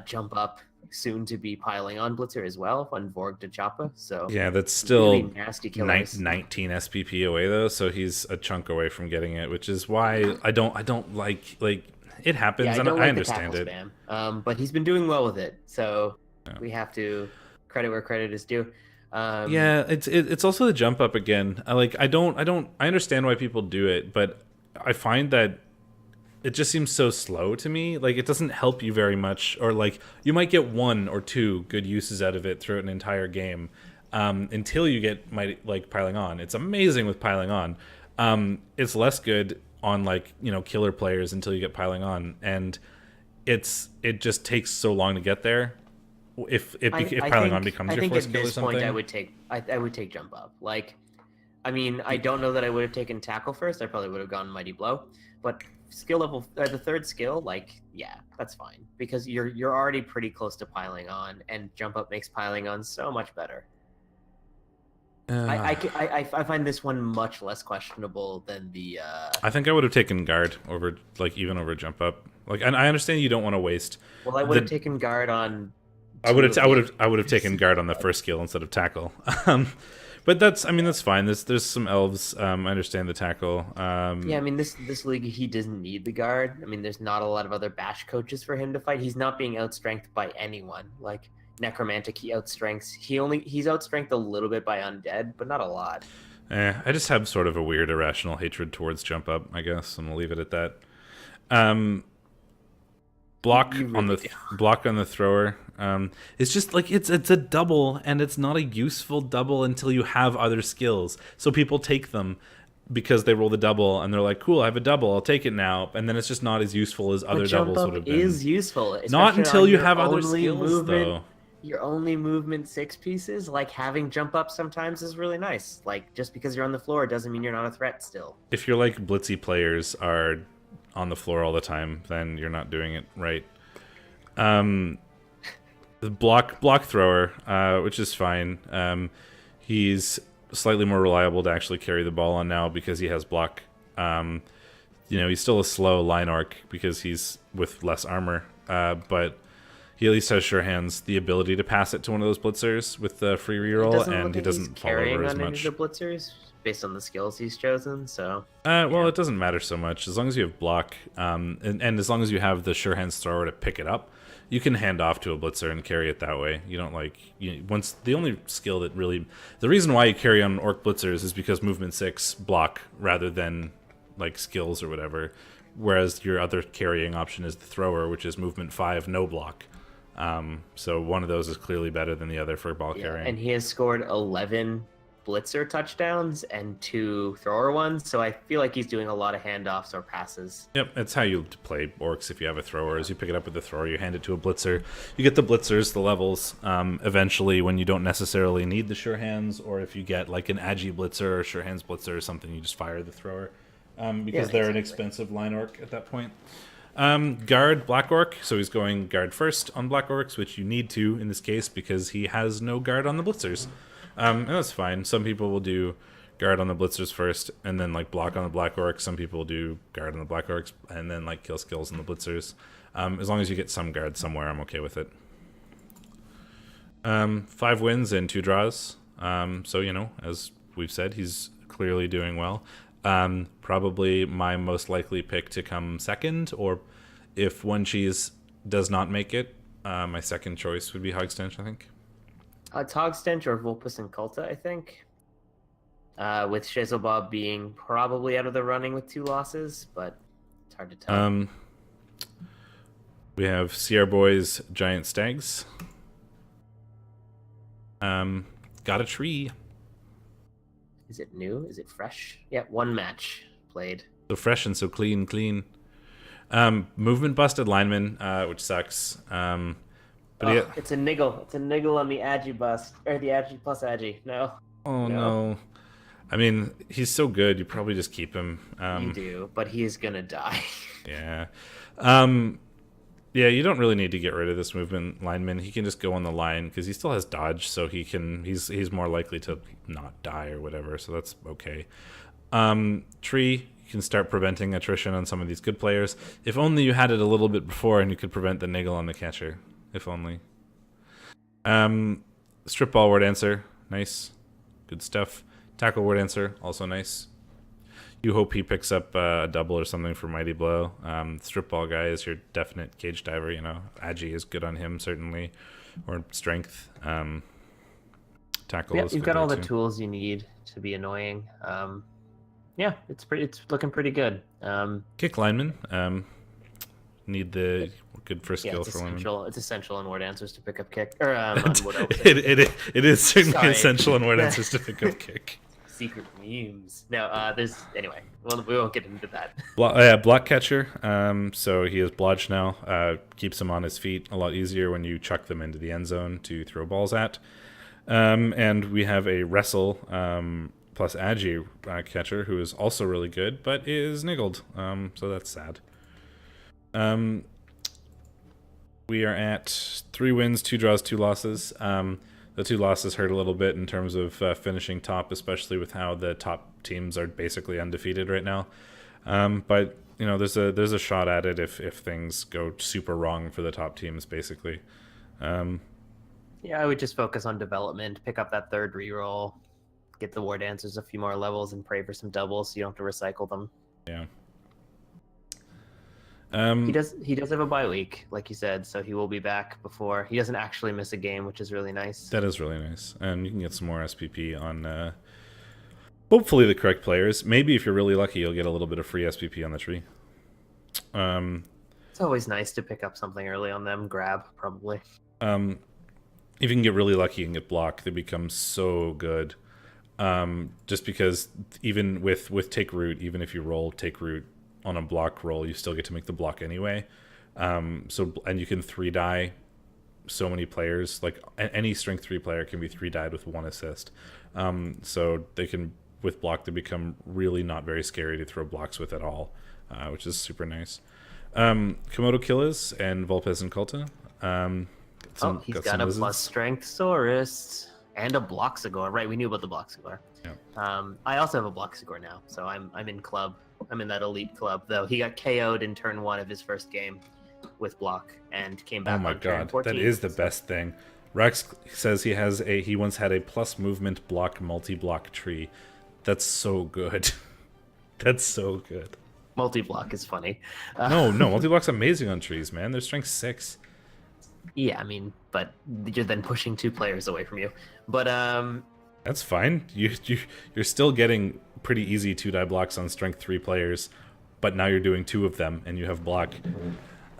jump up soon to be piling on Blitzer as well on Vorg to Choppa. So yeah, that's still really nasty killers. 19 SPP away though, so he's a chunk away from getting it, which is why I don't like it happens. Yeah, and I understand it. But he's been doing well with it, so we have to credit where credit is due. It's also the jump up again. I understand why people do it, but I find that it just seems so slow to me. Like, it doesn't help you very much, or like you might get 1 or 2 good uses out of it throughout an entire game, until you get piling on. It's amazing with piling on. It's less good on killer players until you get piling on, and it just takes so long to get there. If piling on becomes your 4th skill or something, I would take jump up. I mean, I don't know that I would have taken tackle first. I probably would have gone mighty blow, but skill level, the 3rd skill, that's fine because you're already pretty close to piling on, and jump up makes piling on so much better. I find this one much less questionable than the. I think I would have taken guard over over jump up. And I understand you don't want to waste. Well, I would have taken guard on. I would have taken guard on the 1st skill instead of tackle. But that's fine. There's some elves. I understand the tackle. This league, he doesn't need the guard. There's not a lot of other bash coaches for him to fight. He's not being outstrengthed by anyone. Like Necromantic, he's outstrengthed a little bit by Undead, but not a lot. I just have sort of a weird irrational hatred towards jump up, I guess, and we'll leave it at that. Block on the thrower. It's just it's a double, and it's not a useful double until you have other skills. So people take them because they roll the double, and they're like, "Cool, I have a double. I'll take it now." And then it's just not as useful as other doubles would have been. Is useful, not until you have other skills, though. Your only movement 6 pieces, having jump up sometimes is really nice. Just because you're on the floor doesn't mean you're not a threat still. If your blitzy players are on the floor all the time, then you're not doing it right. The block thrower, which is fine. He's slightly more reliable to actually carry the ball on now because he has block. He's still a slow line orc because he's with less armor, but he at least has sure hands, the ability to pass it to one of those blitzers with the free reroll, and he doesn't fall over as much. The blitzers based on the skills he's chosen, so it doesn't matter so much as long as you have block, and as long as you have the sure hands thrower to pick it up. You can hand off to a blitzer and carry it that way. You don't the only skill that really, the reason why you carry on orc blitzers is because movement 6 block rather than skills or whatever, whereas your other carrying option is the thrower, which is movement 5 no block. So one of those is clearly better than the other for ball carrying. And he has scored 11 blitzer touchdowns and 2 thrower ones, so I feel like he's doing a lot of handoffs or passes. Yep, that's how you play Orcs if you have a thrower, is you pick it up with the thrower, you hand it to a blitzer. You get the blitzers, the levels, eventually when you don't necessarily need the sure hands, or if you get like an agi blitzer or sure hands blitzer or something, you just fire the thrower, because they're an expensive line orc at that point. Guard Black Orc, so he's going guard first on Black Orcs, which you need to in this case because he has no guard on the blitzers. And that's fine. Some people will do guard on the blitzers first and then like block on the Black Orcs. Some people will do guard on the Black Orcs and then like kill skills on the blitzers. As long as you get some guard somewhere, I'm okay with it. 5 wins and 2 draws. So, you know, as we've said, he's clearly doing well. Probably my most likely pick to come second, or if One Cheese does not make it, my second choice would be Hogstench, I think. It's Hogstench or Vulpus and Culta, I think. With Shizzlebob being probably out of the running with 2 losses, but it's hard to tell. We have CR Boys Giant Stags. Got a tree. Is it new? Is it fresh? Yeah, 1 match played. So fresh and so clean. Movement busted lineman, which sucks. But it's a niggle. It's a niggle on the agi bust, or the agi plus agi. No. Oh no. I mean, he's so good. You probably just keep him. You do, but he is gonna die. Yeah. Yeah, you don't really need to get rid of this movement lineman. He can just go on the line because he still has dodge, so he's more likely to not die or whatever. So that's okay. Tree, you can start preventing attrition on some of these good players. If only you had it a little bit before and you could prevent the niggle on the catcher. If only. Strip ball word answer, nice, good stuff. Tackle word answer, also nice. You hope he picks up a double or something for Mighty Blow. Strip ball guy is your definite cage diver, you know. Agi is good on him, certainly. Or strength. Tackle is you've good got all there, the too. tools you need to be annoying. Yeah, it's looking pretty good. Kick lineman. Need the good first skill for lineman. It's essential in word answers to pick up kick. Or on wood it is certainly Sorry. essential in word answers to pick up kick. Secret memes. No, anyway. We won't get into that. Block catcher. So he is blodged now. Keeps him on his feet a lot easier when you chuck them into the end zone to throw balls at. And we have a wrestle plus agi catcher who is also really good, but is niggled. So that's sad. We are at 3 wins, 2 draws, 2 losses. The 2 losses hurt a little bit in terms of finishing top, especially with how the top teams are basically undefeated right now. But you know, there's a shot at it if things go super wrong for the top teams, basically. Yeah, I would just focus on development, pick up that 3rd reroll, get the ward answers a few more levels, and pray for some doubles so you don't have to recycle them. Yeah. He does have a bye week, like you said, so he will be back before. He doesn't actually miss a game, which is really nice. That is really nice. And you can get some more SPP on hopefully the correct players. Maybe if you're really lucky, you'll get a little bit of free SPP on the tree. It's always nice to pick up something early on them. Grab, probably. If you can get really lucky and get block, they become so good. Just because even with take root, even if you roll take root on a block roll, you still get to make the block anyway. And you can 3-die so many players. Like any strength 3 player can be 3-died with 1 assist. So they can, with block, they become really not very scary to throw blocks with at all, which is super nice. Komodo Killers and Vulpes and Culta. He's got a plus strength Saurus and a Bloxigor. Right, we knew about the Bloxigor. Yeah. I also have a Bloxigor now, so I'm in club. I'm in that elite club, though. He got KO'd in turn 1 of his first game with block and came back. Oh my on turn god, 14. that is the best thing. Rex says he once had a plus movement block multi-block tree. That's so good. That's so good. Multi-block is funny. No, multi-block's amazing on trees, man. They're strength 6. Yeah, I mean, but you're then pushing 2 players away from you. But that's fine. You're still getting pretty easy 2-die blocks on strength 3 players, but now you're doing 2 of them and you have block.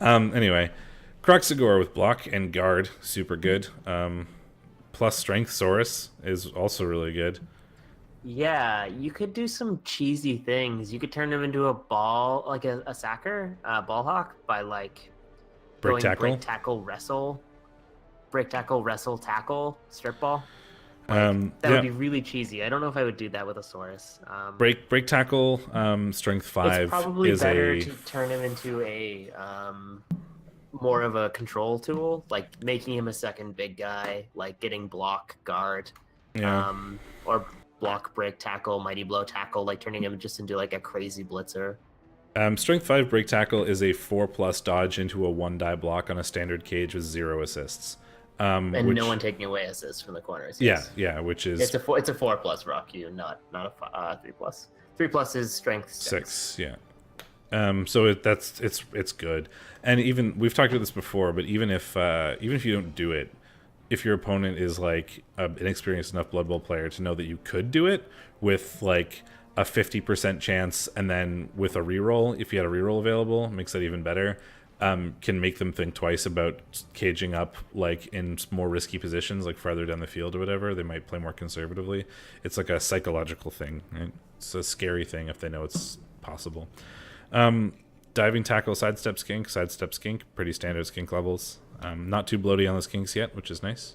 Anyway, Croxigor with block and guard, super good. Plus strength Saurus is also really good. Yeah, you could do some cheesy things. You could turn him into a ball, like a sacker, ball hawk, by like Break going tackle. break tackle, wrestle, tackle, strip ball. Like that would Yeah. be really cheesy. I don't know if I would do that with a Saurus. Break tackle. Strength 5 It's probably is better a to turn him into a more of a control tool, like making him a second big guy, like getting block guard, yeah. or block break tackle, mighty blow tackle, like turning him just into like a crazy blitzer. Strength 5 break tackle is a 4+ dodge into a 1-die block on a standard cage with 0 assists. And which, no one taking away assists from the corners. Yeah, Yes. yeah, which is It's a 4+ rock you, not a 3+. 3+ is strength 6. Yeah. So it's good, and even we've talked about this before, but even if you don't do it, if your opponent is like an inexperienced enough Blood Bowl player to know that you could do it with like a 50% chance, and then with a reroll, if you had a reroll available, makes that even better. Can make them think twice about caging up like in more risky positions, like farther down the field or whatever. They might play more conservatively. It's like a psychological thing, right? It's a scary thing if they know it's possible. Diving tackle, sidestep skink, pretty standard skink levels. Not too bloaty on the skinks yet, which is nice.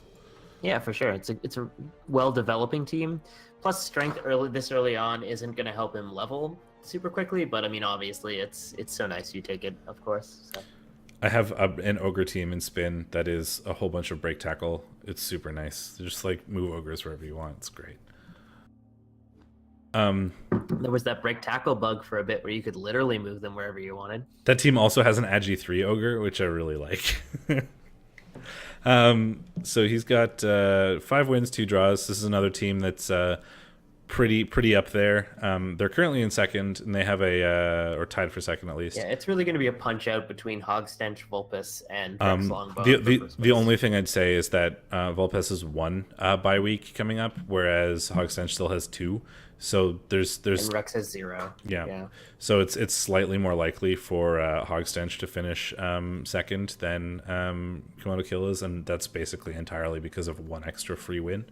Yeah, for sure. It's a well developing team. Plus, strength this early on isn't going to help him level super quickly, but I mean, obviously, it's so nice you take it, of course. So. I have an ogre team in spin that is a whole bunch of break tackle. It's super nice. Just like move ogres wherever you want. It's great. There was that break tackle bug for a bit where you could literally move them wherever you wanted. That team also has an Agi 3 ogre, which I really like. So he's got 5 wins, 2 draws. This is another team that's pretty up there. They're currently in second, and they have or tied for second at least. Yeah, it's really going to be a punch out between Hogstench, Vulpes, and Longbow. The only thing I'd say is that Vulpes has 1 bye week coming up, whereas Hogstench still has 2. So there's and Rex has 0. Yeah. So it's slightly more likely for Hogstench to finish second than Komodo Kill is, and that's basically entirely because of 1 extra free win.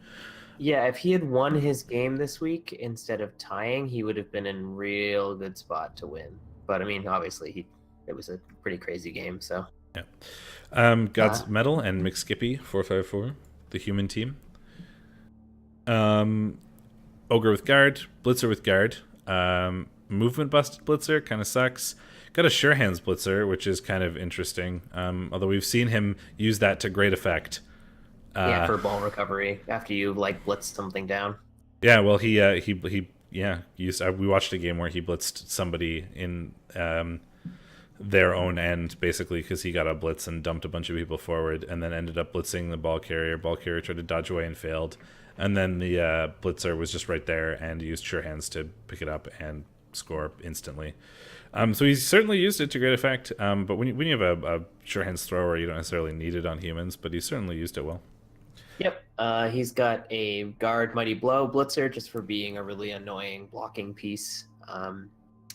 Yeah, if he had won his game this week instead of tying, he would have been in real good spot to win. But I mean, obviously, it was a pretty crazy game. So yeah, God's Metal and McSkippy 454, the human team. Ogre with guard, Blitzer with guard, movement busted Blitzer kind of sucks. Got a sure hands Blitzer, which is kind of interesting. Although we've seen him use that to great effect. For ball recovery after you like blitzed something down. Yeah, well, he used. We watched a game where he blitzed somebody in their own end, basically, because he got a blitz and dumped a bunch of people forward, and then ended up blitzing the ball carrier. Ball carrier tried to dodge away and failed, and then the blitzer was just right there and used sure hands to pick it up and score instantly. So he's certainly used it to great effect. But when you have a sure hands thrower, you don't necessarily need it on humans, but he certainly used it well. Yep. He's got a guard mighty blow blitzer just for being a really annoying blocking piece.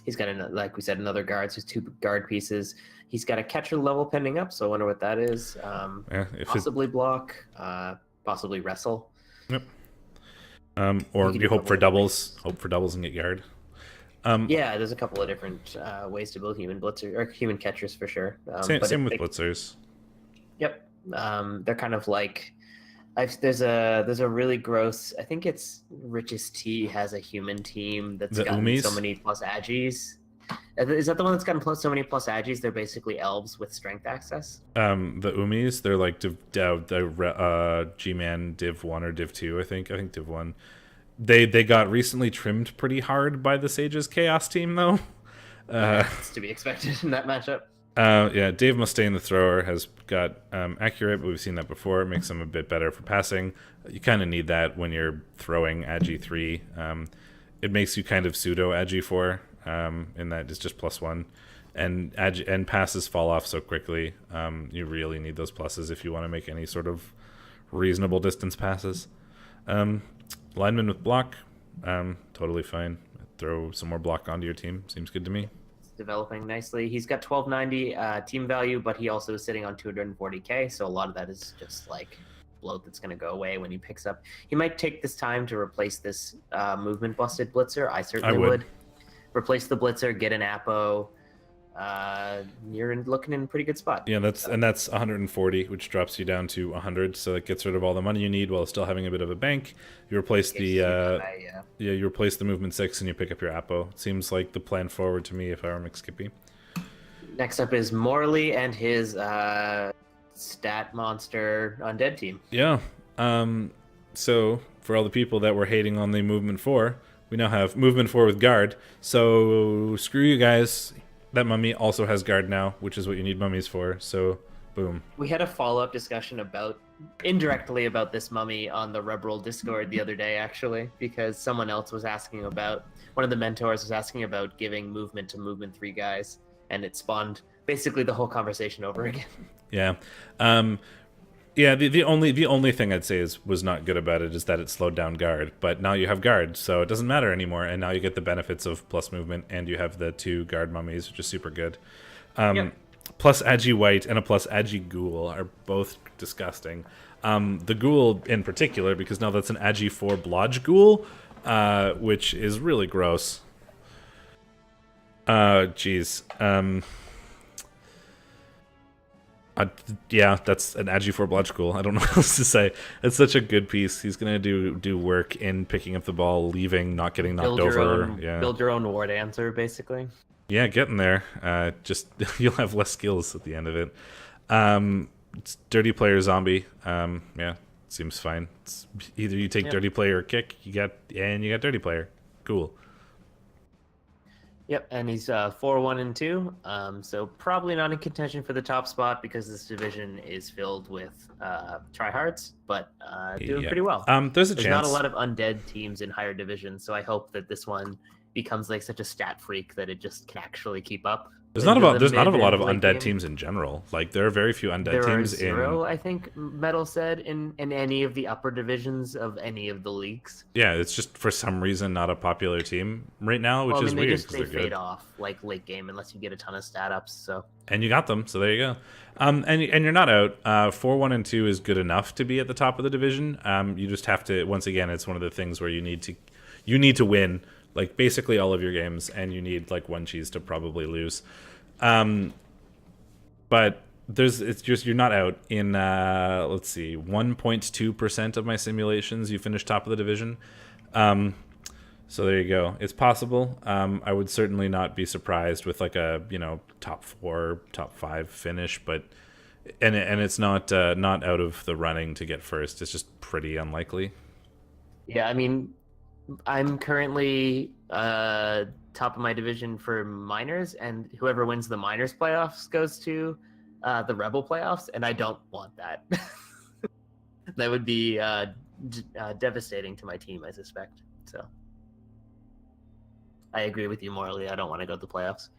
He's got, like we said, another guard, so 2 guard pieces. He's got a catcher level pending up, so I wonder what that is. Possibly block, possibly wrestle. Yep. Or you hope for doubles. Hope for doubles and get guard. Yeah, there's a couple of different ways to build human blitzer or human catchers for sure. Same with blitzers. Yep. They're kind of like there's a really gross. I think it's Richest T has a human team that's gotten so many plus Agis. Is that the one that's gotten so many plus Agis? They're basically elves with strength access. The Umis, they're like G-Man Div 1 or Div 2, I think Div 1. They got recently trimmed pretty hard by the Sages Chaos team, though. It's to be expected in that matchup. Yeah, Dave Mustaine, the thrower, has got accurate, but we've seen that before. It makes him a bit better for passing. You kind of need that when you're throwing Agi 3. It makes you kind of pseudo Agi 4, in that it's just +1. And passes fall off so quickly. You really need those pluses if you want to make any sort of reasonable distance passes. Lineman with block, totally fine. Throw some more block onto your team. Seems good to me. Developing nicely. He's got 1290 team value, but he also is sitting on 240k, so a lot of that is just like bloat that's going to go away when he picks up. He might take this time to replace this movement busted blitzer. I certainly would. Replace the blitzer, get an Apo. You're looking in a pretty good spot. Yeah, that's 140, which drops you down to 100. So it gets rid of all the money you need while still having a bit of a bank. You replace you replace the movement 6 and you pick up your Apo. Seems like the plan forward to me if I were McSkippy. Next up is Morley and his stat monster undead team. Yeah. So for all the people that were hating on the movement 4, we now have movement 4 with guard. So screw you guys. That mummy also has guard now, which is what you need mummies for. So boom. We had a follow-up discussion indirectly about this mummy on the REBBL Discord the other day, actually, because someone else was asking about, one of the mentors was asking about giving movement to movement 3 guys, and it spawned basically the whole conversation over again. Yeah. Yeah, the only thing I'd say was not good about it is that it slowed down guard, but now you have guard, so it doesn't matter anymore, and now you get the benefits of plus movement, and you have the 2 guard mummies, which is super good. Yep. Plus Agi White and a plus Agi Ghoul are both disgusting. The Ghoul in particular, because now that's an Agi 4 Blodge Ghoul, which is really gross. Geez. Yeah, that's an Agi 4 Blodge Ghoul. I don't know what else to say. It's such a good piece. He's gonna do work in picking up the ball, leaving, not getting knocked over. Build your own ward answer, basically. Yeah, getting there. Just you'll have less skills at the end of it. It's dirty player zombie. Yeah, seems fine. It's either you take dirty player or kick. You got dirty player. Cool. Yep, and he's 4-1 and 2. So probably not in contention for the top spot because this division is filled with tryhards, but doing pretty well. There's a There's chance. not a lot of undead teams in higher divisions, so I hope that this one becomes like such a stat freak that it just can actually keep up. There's not a lot of undead teams in general. Like there are very few undead teams. There are 0, I think Metal said, in any of the upper divisions of any of the leagues. Yeah, it's just for some reason not a popular team right now, which is weird. They fade off like late game unless you get a ton of stat ups. So and you got them, so there you go. And you're not out. 4-1 and 2 is good enough to be at the top of the division. You just have to. Once again, it's one of the things where you need to win. Like basically all of your games, and you need like 1 cheese to probably lose. But it's just you're not out in let's see, 1.2% of my simulations you finish top of the division. So there you go. It's possible. I would certainly not be surprised with like a top 4, top 5 finish, but and it's not out of the running to get first. It's just pretty unlikely. Yeah, I mean, I'm currently top of my division for minors, and whoever wins the minors playoffs goes to the REBBL playoffs, and I don't want that. That would be devastating to my team, I suspect. So I agree with you morally. I don't want to go to the playoffs.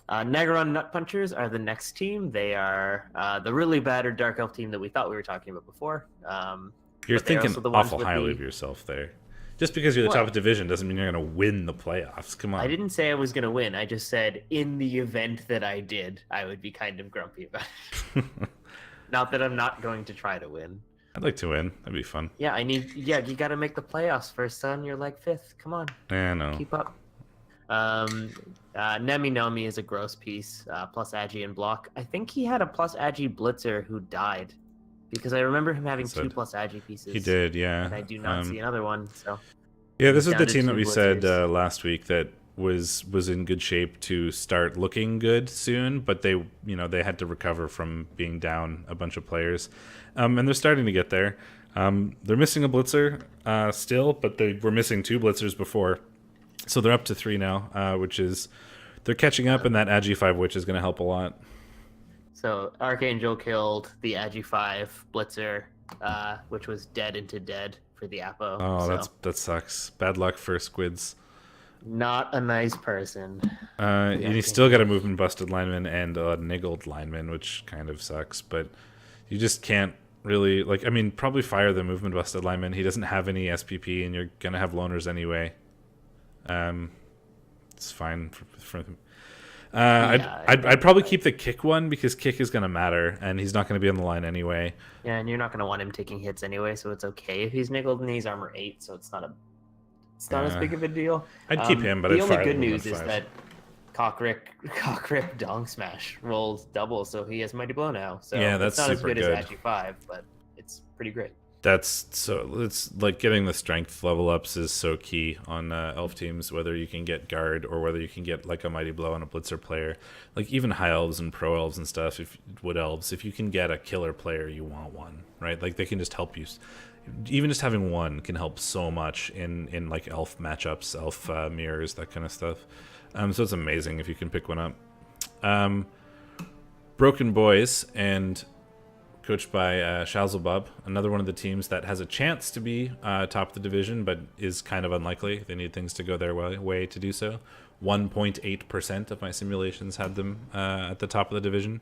Nagaron Nut Punchers are the next team. They are the really battered Dark Elf team that we thought we were talking about before. You're thinking awful highly of yourself there. Just because you're the top of division doesn't mean you're going to win the playoffs. Come on. I didn't say I was going to win. I just said in the event that I did, I would be kind of grumpy about it. Not that I'm not going to try to win. I'd like to win. That'd be fun. Yeah, you got to make the playoffs first, son. You're like 5th. Come on. Yeah, no. Keep up. Nemi Nomi is a gross piece, plus Agi and block. I think he had a plus Agi blitzer who died. Because I remember him having 2 plus Agi pieces. He did, yeah. And I do not see another one. So yeah, this is the team that we said last week that was in good shape to start looking good soon, but they had to recover from being down a bunch of players, and they're starting to get there. They're missing a blitzer still, but they were missing 2 blitzers before, so they're up to 3 now, which is they're catching up, and that Agi 5 witch is going to help a lot. So Archangel killed the Agi 5 blitzer, which was dead into dead for the Apo. Oh, that sucks. Bad luck for squids. Not a nice person. And you still got a movement busted lineman and a niggled lineman, which kind of sucks. But you just can't really probably fire the movement busted lineman. He doesn't have any SPP, and you're gonna have loners anyway. It's fine for him. I'd probably keep the kick one because kick is going to matter, and he's not going to be on the line anyway. Yeah, and you're not going to want him taking hits anyway, so it's okay if he's nickeled and he's armor 8, so it's not as big of a deal. I'd keep him, but the I'd only fire good him news at is 5. that Cock-Rip Dong Smash rolls double, so he has Mighty Blow now. So Yeah, that's it's not super as good good. as Agi 5, but it's pretty great. It's like getting the strength level ups is so key on elf teams, whether you can get guard or whether you can get like a Mighty Blow on a blitzer player. Like even high elves and pro elves and stuff, wood elves, if you can get a killer player, you want one, right? Like they can just help you. Even just having one can help so much in like elf matchups, elf mirrors, that kind of stuff. So it's amazing if you can pick one up. Broken Boys, and coached by Shazlebub, another one of the teams that has a chance to be top of the division, but is kind of unlikely. They need things to go their way to do so. 1.8% of my simulations had them at the top of the division.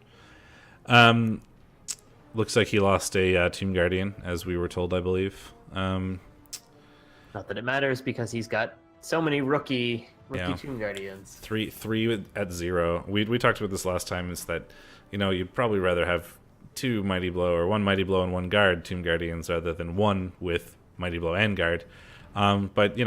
Looks like he lost a Team Guardian, as we were told, I believe. Not that it matters because he's got so many rookie Yeah. Team Guardians. Three at 0. We talked about this last time. Is that you'd probably rather have 2 Mighty Blow or 1 Mighty Blow and 1 Guard Team Guardians rather than 1 with Mighty Blow and Guard. But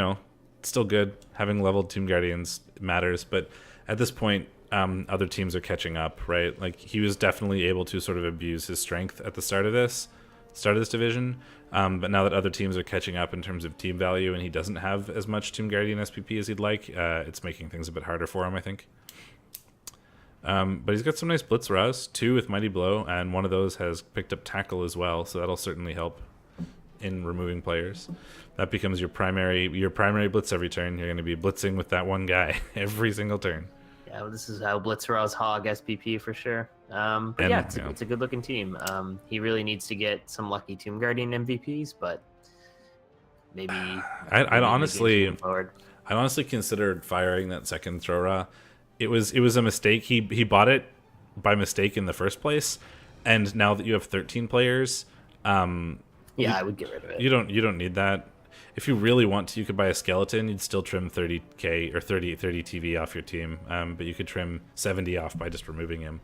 still good. Having leveled Team Guardians matters. But at this point, other teams are catching up, right? Like he was definitely able to sort of abuse his strength at the start of this division. But now that other teams are catching up in terms of team value and he doesn't have as much Team Guardian SPP as he'd like, it's making things a bit harder for him, I think. But he's got some nice blitz rows, 2 with Mighty Blow, and one of those has picked up tackle as well, so that'll certainly help in removing players. That becomes your primary blitz every turn. You're going to be blitzing with that one guy every single turn. Yeah, well, this is how blitz rows hog SPP for sure. It's a good looking team. He really needs to get some lucky Team Guardian MVPs, but maybe I'd honestly considered firing that second throw raw. It was a mistake. He bought it by mistake in the first place, and now that you have 13 players, I would get rid of it. You don't need that. If you really want to, you could buy a skeleton. You'd still trim 30k or 30 TV off your team, but you could trim 70 off by just removing him.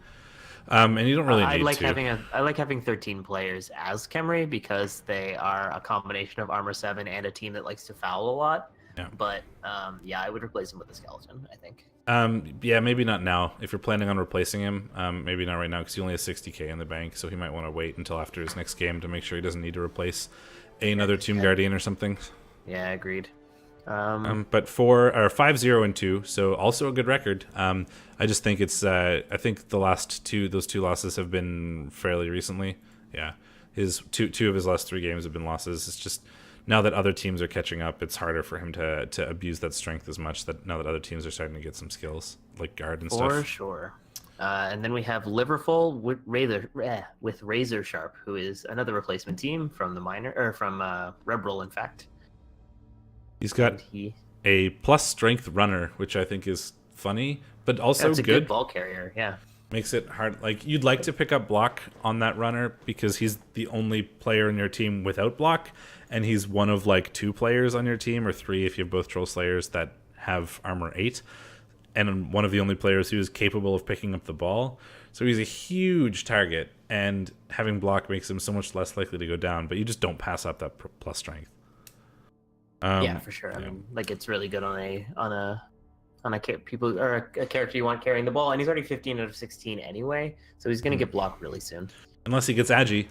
And you don't really need to. I like having 13 players as Khemri because they are a combination of armor 7 and a team that likes to foul a lot. Yeah. But I would replace him with a skeleton, I think. Maybe not now. If you're planning on replacing him, maybe not right now because he only has 60k in the bank, so he might want to wait until after his next game to make sure he doesn't need to replace another Team Guardian or something. Yeah, agreed. But 5-0 and 2, so also a good record. I just think it's I think those two losses have been fairly recently. Yeah, his two of his last 3 games have been losses. It's just now that other teams are catching up, it's harder for him to abuse that strength as much. That now that other teams are starting to get some skills like guard and stuff. For sure. And then we have Liverpool with Razor Sharp, who is another replacement team from from REBBL, in fact. He's got a plus strength runner, which I think is funny, but also it's a good ball carrier. Yeah, makes it hard. Like you'd like to pick up block on that runner because he's the only player in your team without block, and he's one of like 2 players on your team or 3 if you have both Troll Slayers that have armor 8, and one of the only players who is capable of picking up the ball. So he's a huge target, and having block makes him so much less likely to go down. But you just don't pass up that plus strength. Yeah, for sure. I mean, like it's really good on a character you want carrying the ball, and he's already 15 out of 16 anyway, so he's gonna get blocked really soon. Unless he gets Agi,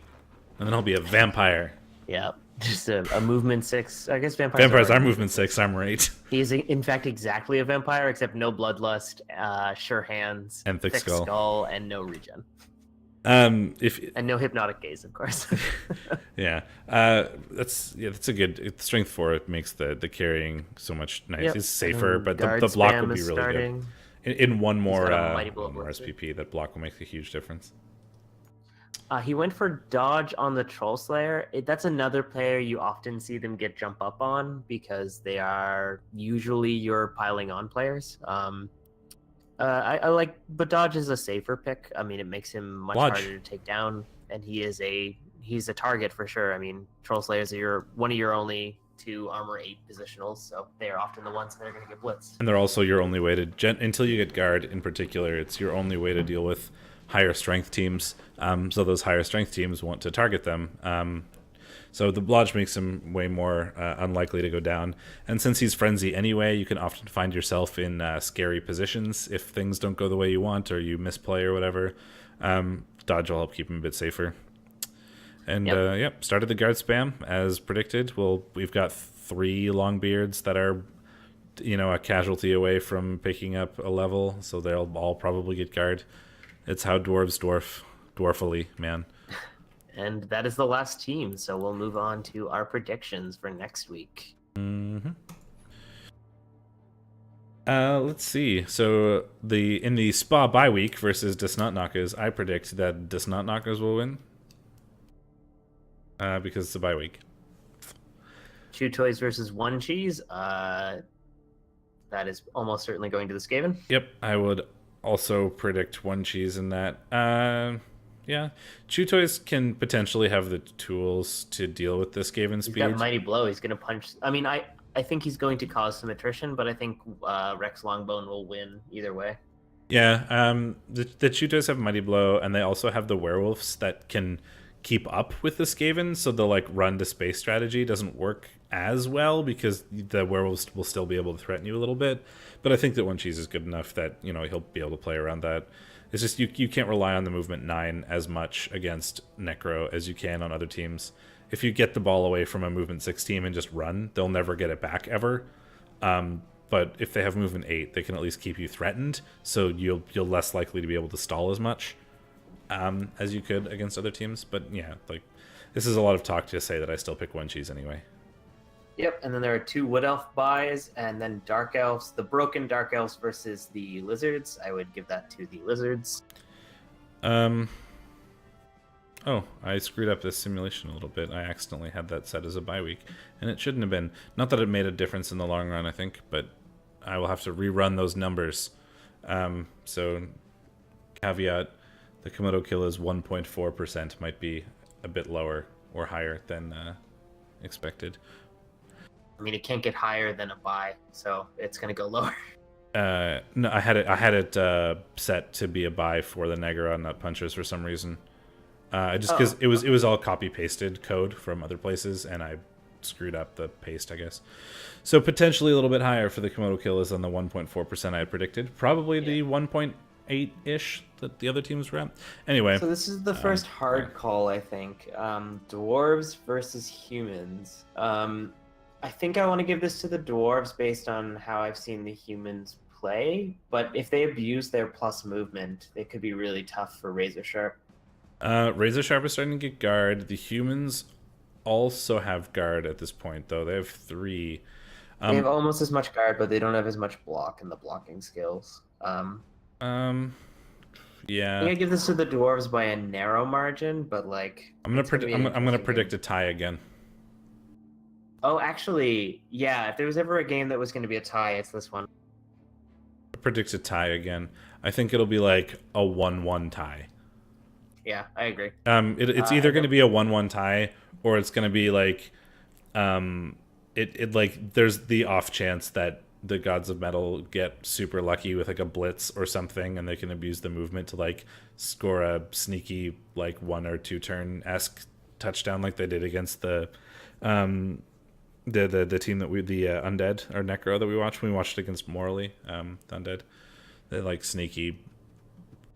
and then he'll be a vampire. Yeah, just a movement 6. I guess vampires are movement 6, armor 8. He's in fact exactly a vampire, except no bloodlust, sure hands, and thick skull, and no regen. And no hypnotic gaze, of course. Yeah, that's a good strength 4. It makes the carrying so much nice. Yep. It's safer, but the block would be really starting. good. In one more more SPP, that block will make a huge difference. He went for dodge on the Troll Slayer. That's another player you often see them get jump up on because they are usually your piling on players. I like, but dodge is a safer pick. I mean, it makes him much harder to take down, and he's a target for sure. I mean, Troll Slayers are one of your only 2 armor 8 positionals, so they are often the ones that are going to get blitzed. And they're also your only way to until you get guard in particular. It's your only way to deal with higher strength teams. So those higher strength teams want to target them. So the blodge makes him way more unlikely to go down. And since he's frenzy anyway, you can often find yourself in scary positions if things don't go the way you want or you misplay or whatever. Dodge will help keep him a bit safer. And started the guard spam as predicted. Well, we've got 3 Longbeards that are, a casualty away from picking up a level, so they'll all probably get guard. It's how dwarves dwarfily, man. And that is the last team, so we'll move on to our predictions for next week. Mm-hmm. Let's see. So in the Spa bye week versus Desnot Knockers, I predict that Desnot Knockers will win. Because it's a bye week. 2 toys versus 1 cheese. That is almost certainly going to the Skaven. Yep, I would also predict 1 cheese in that. Yeah, Chew Toys can potentially have the tools to deal with this Skaven speed. He's got Mighty Blow. He's going to punch. I mean, I think he's going to cause some attrition, but I think Rex Longbone will win either way. Yeah, the Chew Toys have Mighty Blow, and they also have the werewolves that can keep up with the Skaven, so the run to space strategy doesn't work as well because the werewolves will still be able to threaten you a little bit. But I think that 1 cheese is good enough that he'll be able to play around that. It's just you can't rely on the movement 9 as much against Necro as you can on other teams. If you get the ball away from a movement 6 team and just run, they'll never get it back ever. But if they have movement 8, they can at least keep you threatened, so you're less likely to be able to stall as much as you could against other teams. But yeah, this is a lot of talk to say that I still pick 1 cheese anyway. Yep, and then there are 2 Wood Elf buys, and then Dark Elves. The broken Dark Elves versus the Lizards. I would give that to the Lizards. Oh, I screwed up this simulation a little bit. I accidentally had that set as a bye week, and it shouldn't have been. Not that it made a difference in the long run, I think, but I will have to rerun those numbers. So, caveat, the Komodo kill is 1.4%, might be a bit lower or higher than expected. I mean, it can't get higher than a buy, so it's going to go lower. No, I had it set to be a buy for the Negro and Nut Punchers for some reason. Just because it was all copy pasted code from other places, and I screwed up the paste, I guess. So potentially a little bit higher for the Komodo kill is on the 1.4% I had predicted. Probably the 1.8-ish that the other teams were at. Anyway. So this is the first hard call, I think. Dwarves versus humans. I think I want to give this to the Dwarves based on how I've seen the humans play. But if they abuse their plus movement, they could be really tough for Razor Sharp. Razor Sharp is starting to get guard. The humans also have guard at this point, though. They have 3. They have almost as much guard, but they don't have as much block in the blocking skills. Yeah. I think I give this to the Dwarves by a narrow margin, but I'm gonna predict a tie again. Oh, actually, yeah. If there was ever a game that was going to be a tie, it's this one. Predict a tie again. I think it'll be like a 1-1 tie. Yeah, I agree. It's either going to be a 1-1 tie, or it's going to be there's the off chance that the Gods of Metal get super lucky with a blitz or something, and they can abuse the movement to score a sneaky 1 or 2 turn-esque touchdown like they did against the team that the Undead or Necro that we watched when we watched against Morally, the Undead. They sneaky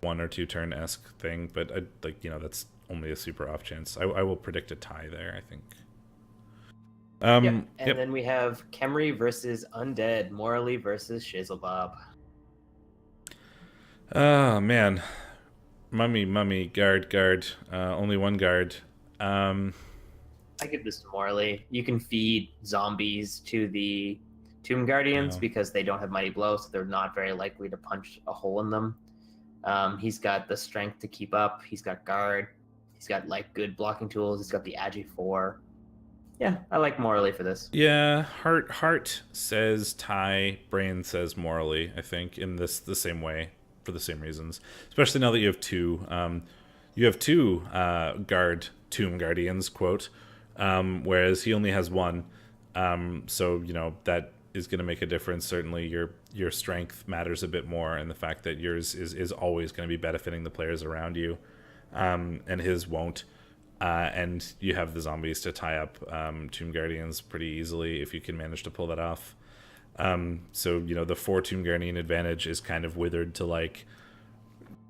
1 or 2 turn-esque thing, but that's only a super off chance. I will predict a tie there, I think. Then we have Khemri versus Undead, Morally versus Shizzlebob. Oh man, mummy, guard. Only 1 guard. I give this to Morley. You can feed zombies to the Tomb Guardians because they don't have Mighty Blow, so they're not very likely to punch a hole in them. He's got the strength to keep up. He's got guard. He's got like good blocking tools. He's got the Agi 4. Yeah, I like Morally for this. Yeah, heart says tie, brain says Morally, I think, in the same way, for the same reasons. Especially now that you have two. You have two guard Tomb Guardians, quote, whereas he only has one. So that is going to make a difference. Certainly your strength matters a bit more, and the fact that yours is always going to be benefiting the players around you, and his won't. And you have the zombies to tie up Tomb Guardians pretty easily if you can manage to pull that off. So the 4 Tomb Guardian advantage is kind of withered to like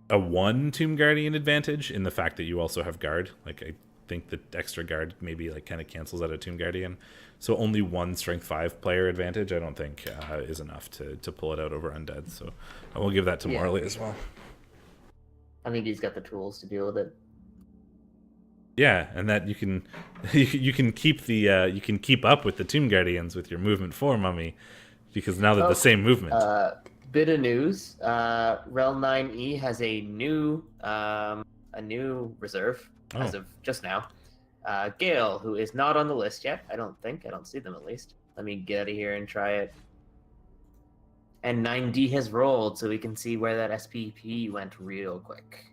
a 1 Tomb Guardian advantage in the fact that you also have guard. Like I think the extra guard maybe like kind of cancels out a Tomb Guardian. So only 1 strength 5 player advantage I don't think is enough to pull it out over Undead. So I will give that to Morley as well. I think he's got the tools to deal with it. Yeah, and that you can keep the you can keep up with the Tomb Guardians with your movement 4 mummy, because now they're the same movement. Bit of news: REL 9E has a new reserve as of just now. Gale, who is not on the list yet. I don't see them at least. Let me get out of here and try it. And 9D has rolled, so we can see where that SPP went real quick.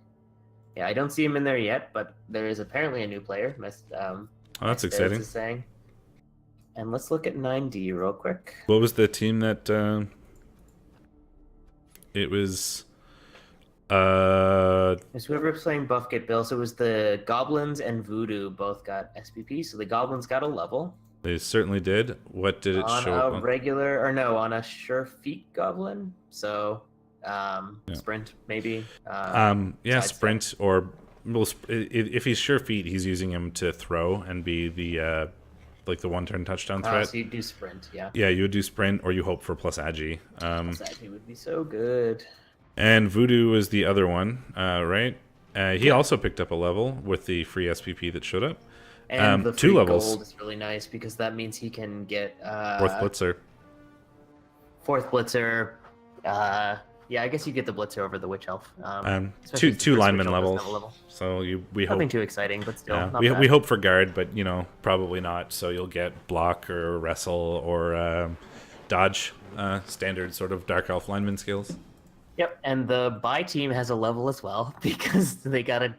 Yeah, I don't see him in there yet, but there is apparently a new player. That's exciting. Is saying. And let's look at 9D real quick. What was the team that it was? It's whoever's playing Buff Get Bill. So it was the Goblins and Voodoo both got SPP. So the Goblins got a level. They certainly did. What did it show? On a regular, or no, on a Sure Feet Goblin. So sprint maybe. Sprint, or if he's Sure Feet, he's using him to throw and be the like the 1-turn touchdown threat. So you do sprint, yeah. Yeah, you would do sprint, or you hope for plus agi. Plus agi would be so good. And Voodoo was the other one, right? He also picked up a level with the free SPP that showed up. And the 2 free levels. Gold is really nice because that means he can get 4th Blitzer. 4th Blitzer. Yeah, I guess you get the Blitzer over the Witch Elf. 2 lineman levels. So we hope nothing too exciting, but still. Yeah, we hope for guard, but probably not. So you'll get block or wrestle or dodge, standard sort of Dark Elf lineman skills. Yep, and the Bye team has a level as well because they got a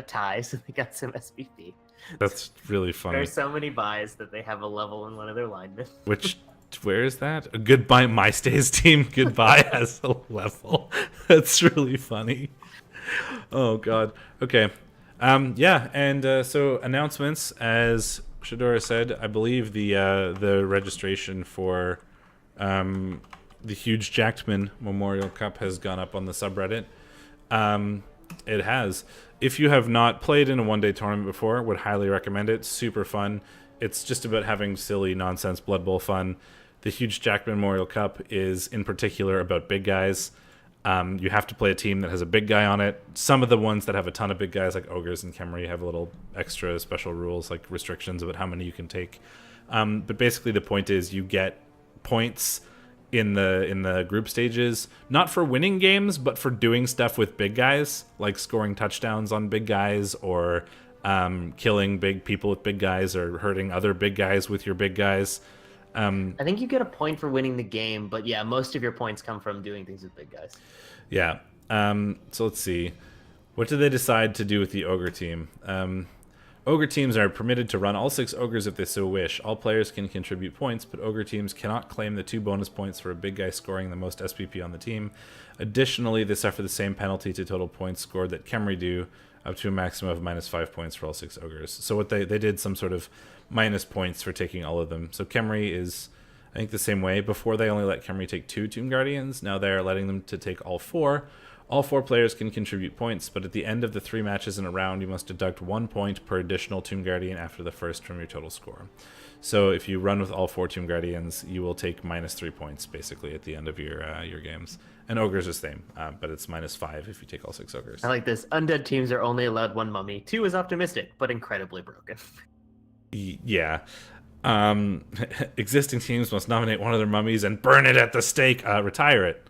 tie, so they got some SPP. That's really funny. There's so many buys that they have a level in one of their linemen. Where is that? Goodbye, MyStay's team. Goodbye has a level. That's really funny. Oh God. Okay. So announcements, as Shadorra said, I believe the registration for the Huge Jackman Memorial Cup has gone up on the subreddit. It has. If you have not played in a one-day tournament before, would highly recommend it. Super fun. It's just about having silly nonsense Blood Bowl fun. The Huge Jackman Memorial Cup is in particular about big guys. You have to play a team that has a big guy on it. Some of the ones that have a ton of big guys, like Ogres and Khemri, have a little extra special rules, like restrictions about how many you can take. But basically the point is you get points in the group stages, not for winning games, but for doing stuff with big guys, like scoring touchdowns on big guys, or killing big people with big guys, or hurting other big guys with your big guys. I think you get a point for winning the game, but yeah, most of your points come from doing things with big guys. Yeah. So let's see. What did they decide to do with the Ogre team? Ogre teams are permitted to run all 6 Ogres if they so wish. All players can contribute points, but Ogre teams cannot claim the 2 bonus points for a big guy scoring the most SPP on the team. Additionally, they suffer the same penalty to total points scored that Khemri do, up to a maximum of -5 points for all 6 Ogres. So what they did some sort of minus points for taking all of them. So Khemri is, I think, the same way. Before they only let Khemri take 2 Tomb Guardians. Now they're letting them to take all 4. All 4 players can contribute points, but at the end of the 3 matches in a round, you must deduct 1 point per additional Tomb Guardian after the first from your total score. So if you run with all 4 Tomb Guardians, you will take -3 points, basically, at the end of your games. And Ogres is the same, but it's -5 if you take all 6 Ogres. I like this. Undead teams are only allowed 1 mummy. 2 is optimistic, but incredibly broken. Yeah. Existing teams must nominate one of their mummies and burn it at the stake. Retire it.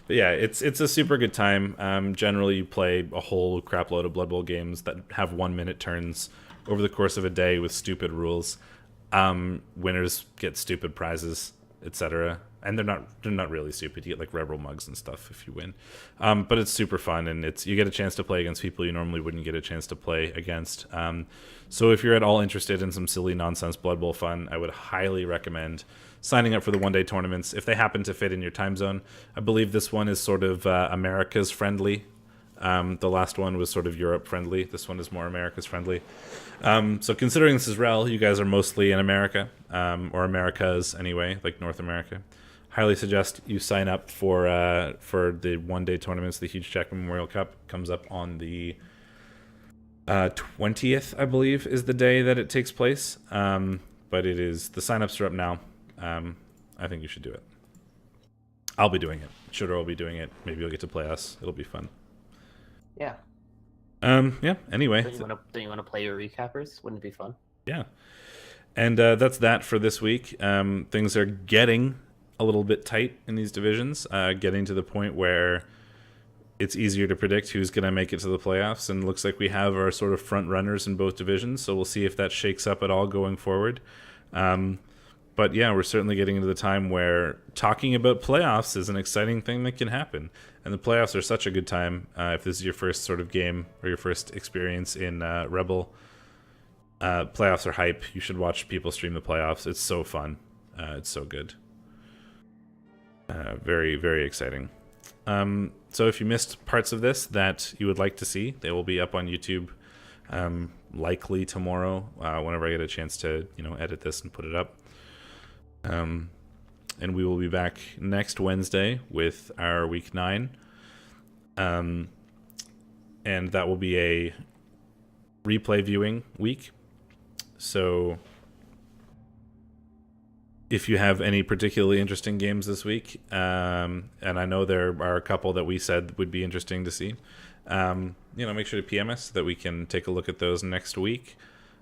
But yeah, it's a super good time. Generally, you play a whole crap load of Blood Bowl games that have 1-minute turns over the course of a day with stupid rules. Winners get stupid prizes, etc. and they're not really stupid. You get like REBBL mugs and stuff if you win, but it's super fun, and you get a chance to play against people you normally wouldn't get a chance to play against. So if you're at all interested in some silly nonsense Blood Bowl fun, I would highly recommend signing up for the one-day tournaments if they happen to fit in your time zone. I believe this one is sort of America's friendly. The last one was sort of Europe friendly. This one is more America's friendly. So considering this is REL, you guys are mostly in America, or Americas anyway, like North America. Highly suggest you sign up for the one-day tournaments. The Huge Jackman Memorial Cup comes up on the 20th, I believe, is the day that it takes place. But the sign-ups are up now. I think you should do it. I'll be doing it. Shadorra will be doing it. Maybe you'll get to play us. It'll be fun. Yeah. Yeah. Anyway. Don't you want to play your recappers? Wouldn't it be fun? Yeah. And that's that for this week. Things are getting a little bit tight in these divisions, getting to the point where it's easier to predict who's going to make it to the playoffs. And it looks like we have our sort of front runners in both divisions. So we'll see if that shakes up at all going forward. But yeah, we're certainly getting into the time where talking about playoffs is an exciting thing that can happen. And the playoffs are such a good time. If this is your first sort of game or your first experience in REBBL, playoffs are hype. You should watch people stream the playoffs. It's so fun. It's so good. Very, very exciting. So if you missed parts of this that you would like to see, they will be up on YouTube likely tomorrow, whenever I get a chance to edit this and put it up. And we will be back next Wednesday with our week 9. And that will be a replay viewing week. So if you have any particularly interesting games this week, and I know there are a couple that we said would be interesting to see, make sure to PM us so that we can take a look at those next week.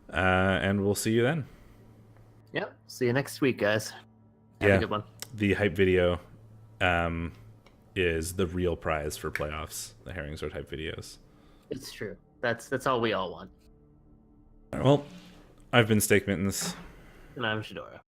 And we'll see you then. Yep. See you next week, guys. Have a good one. The hype video is the real prize for playoffs. The Herringsword hype videos. It's true. That's all we all want. Well, I've been Steakmittens. And I'm Shadorra.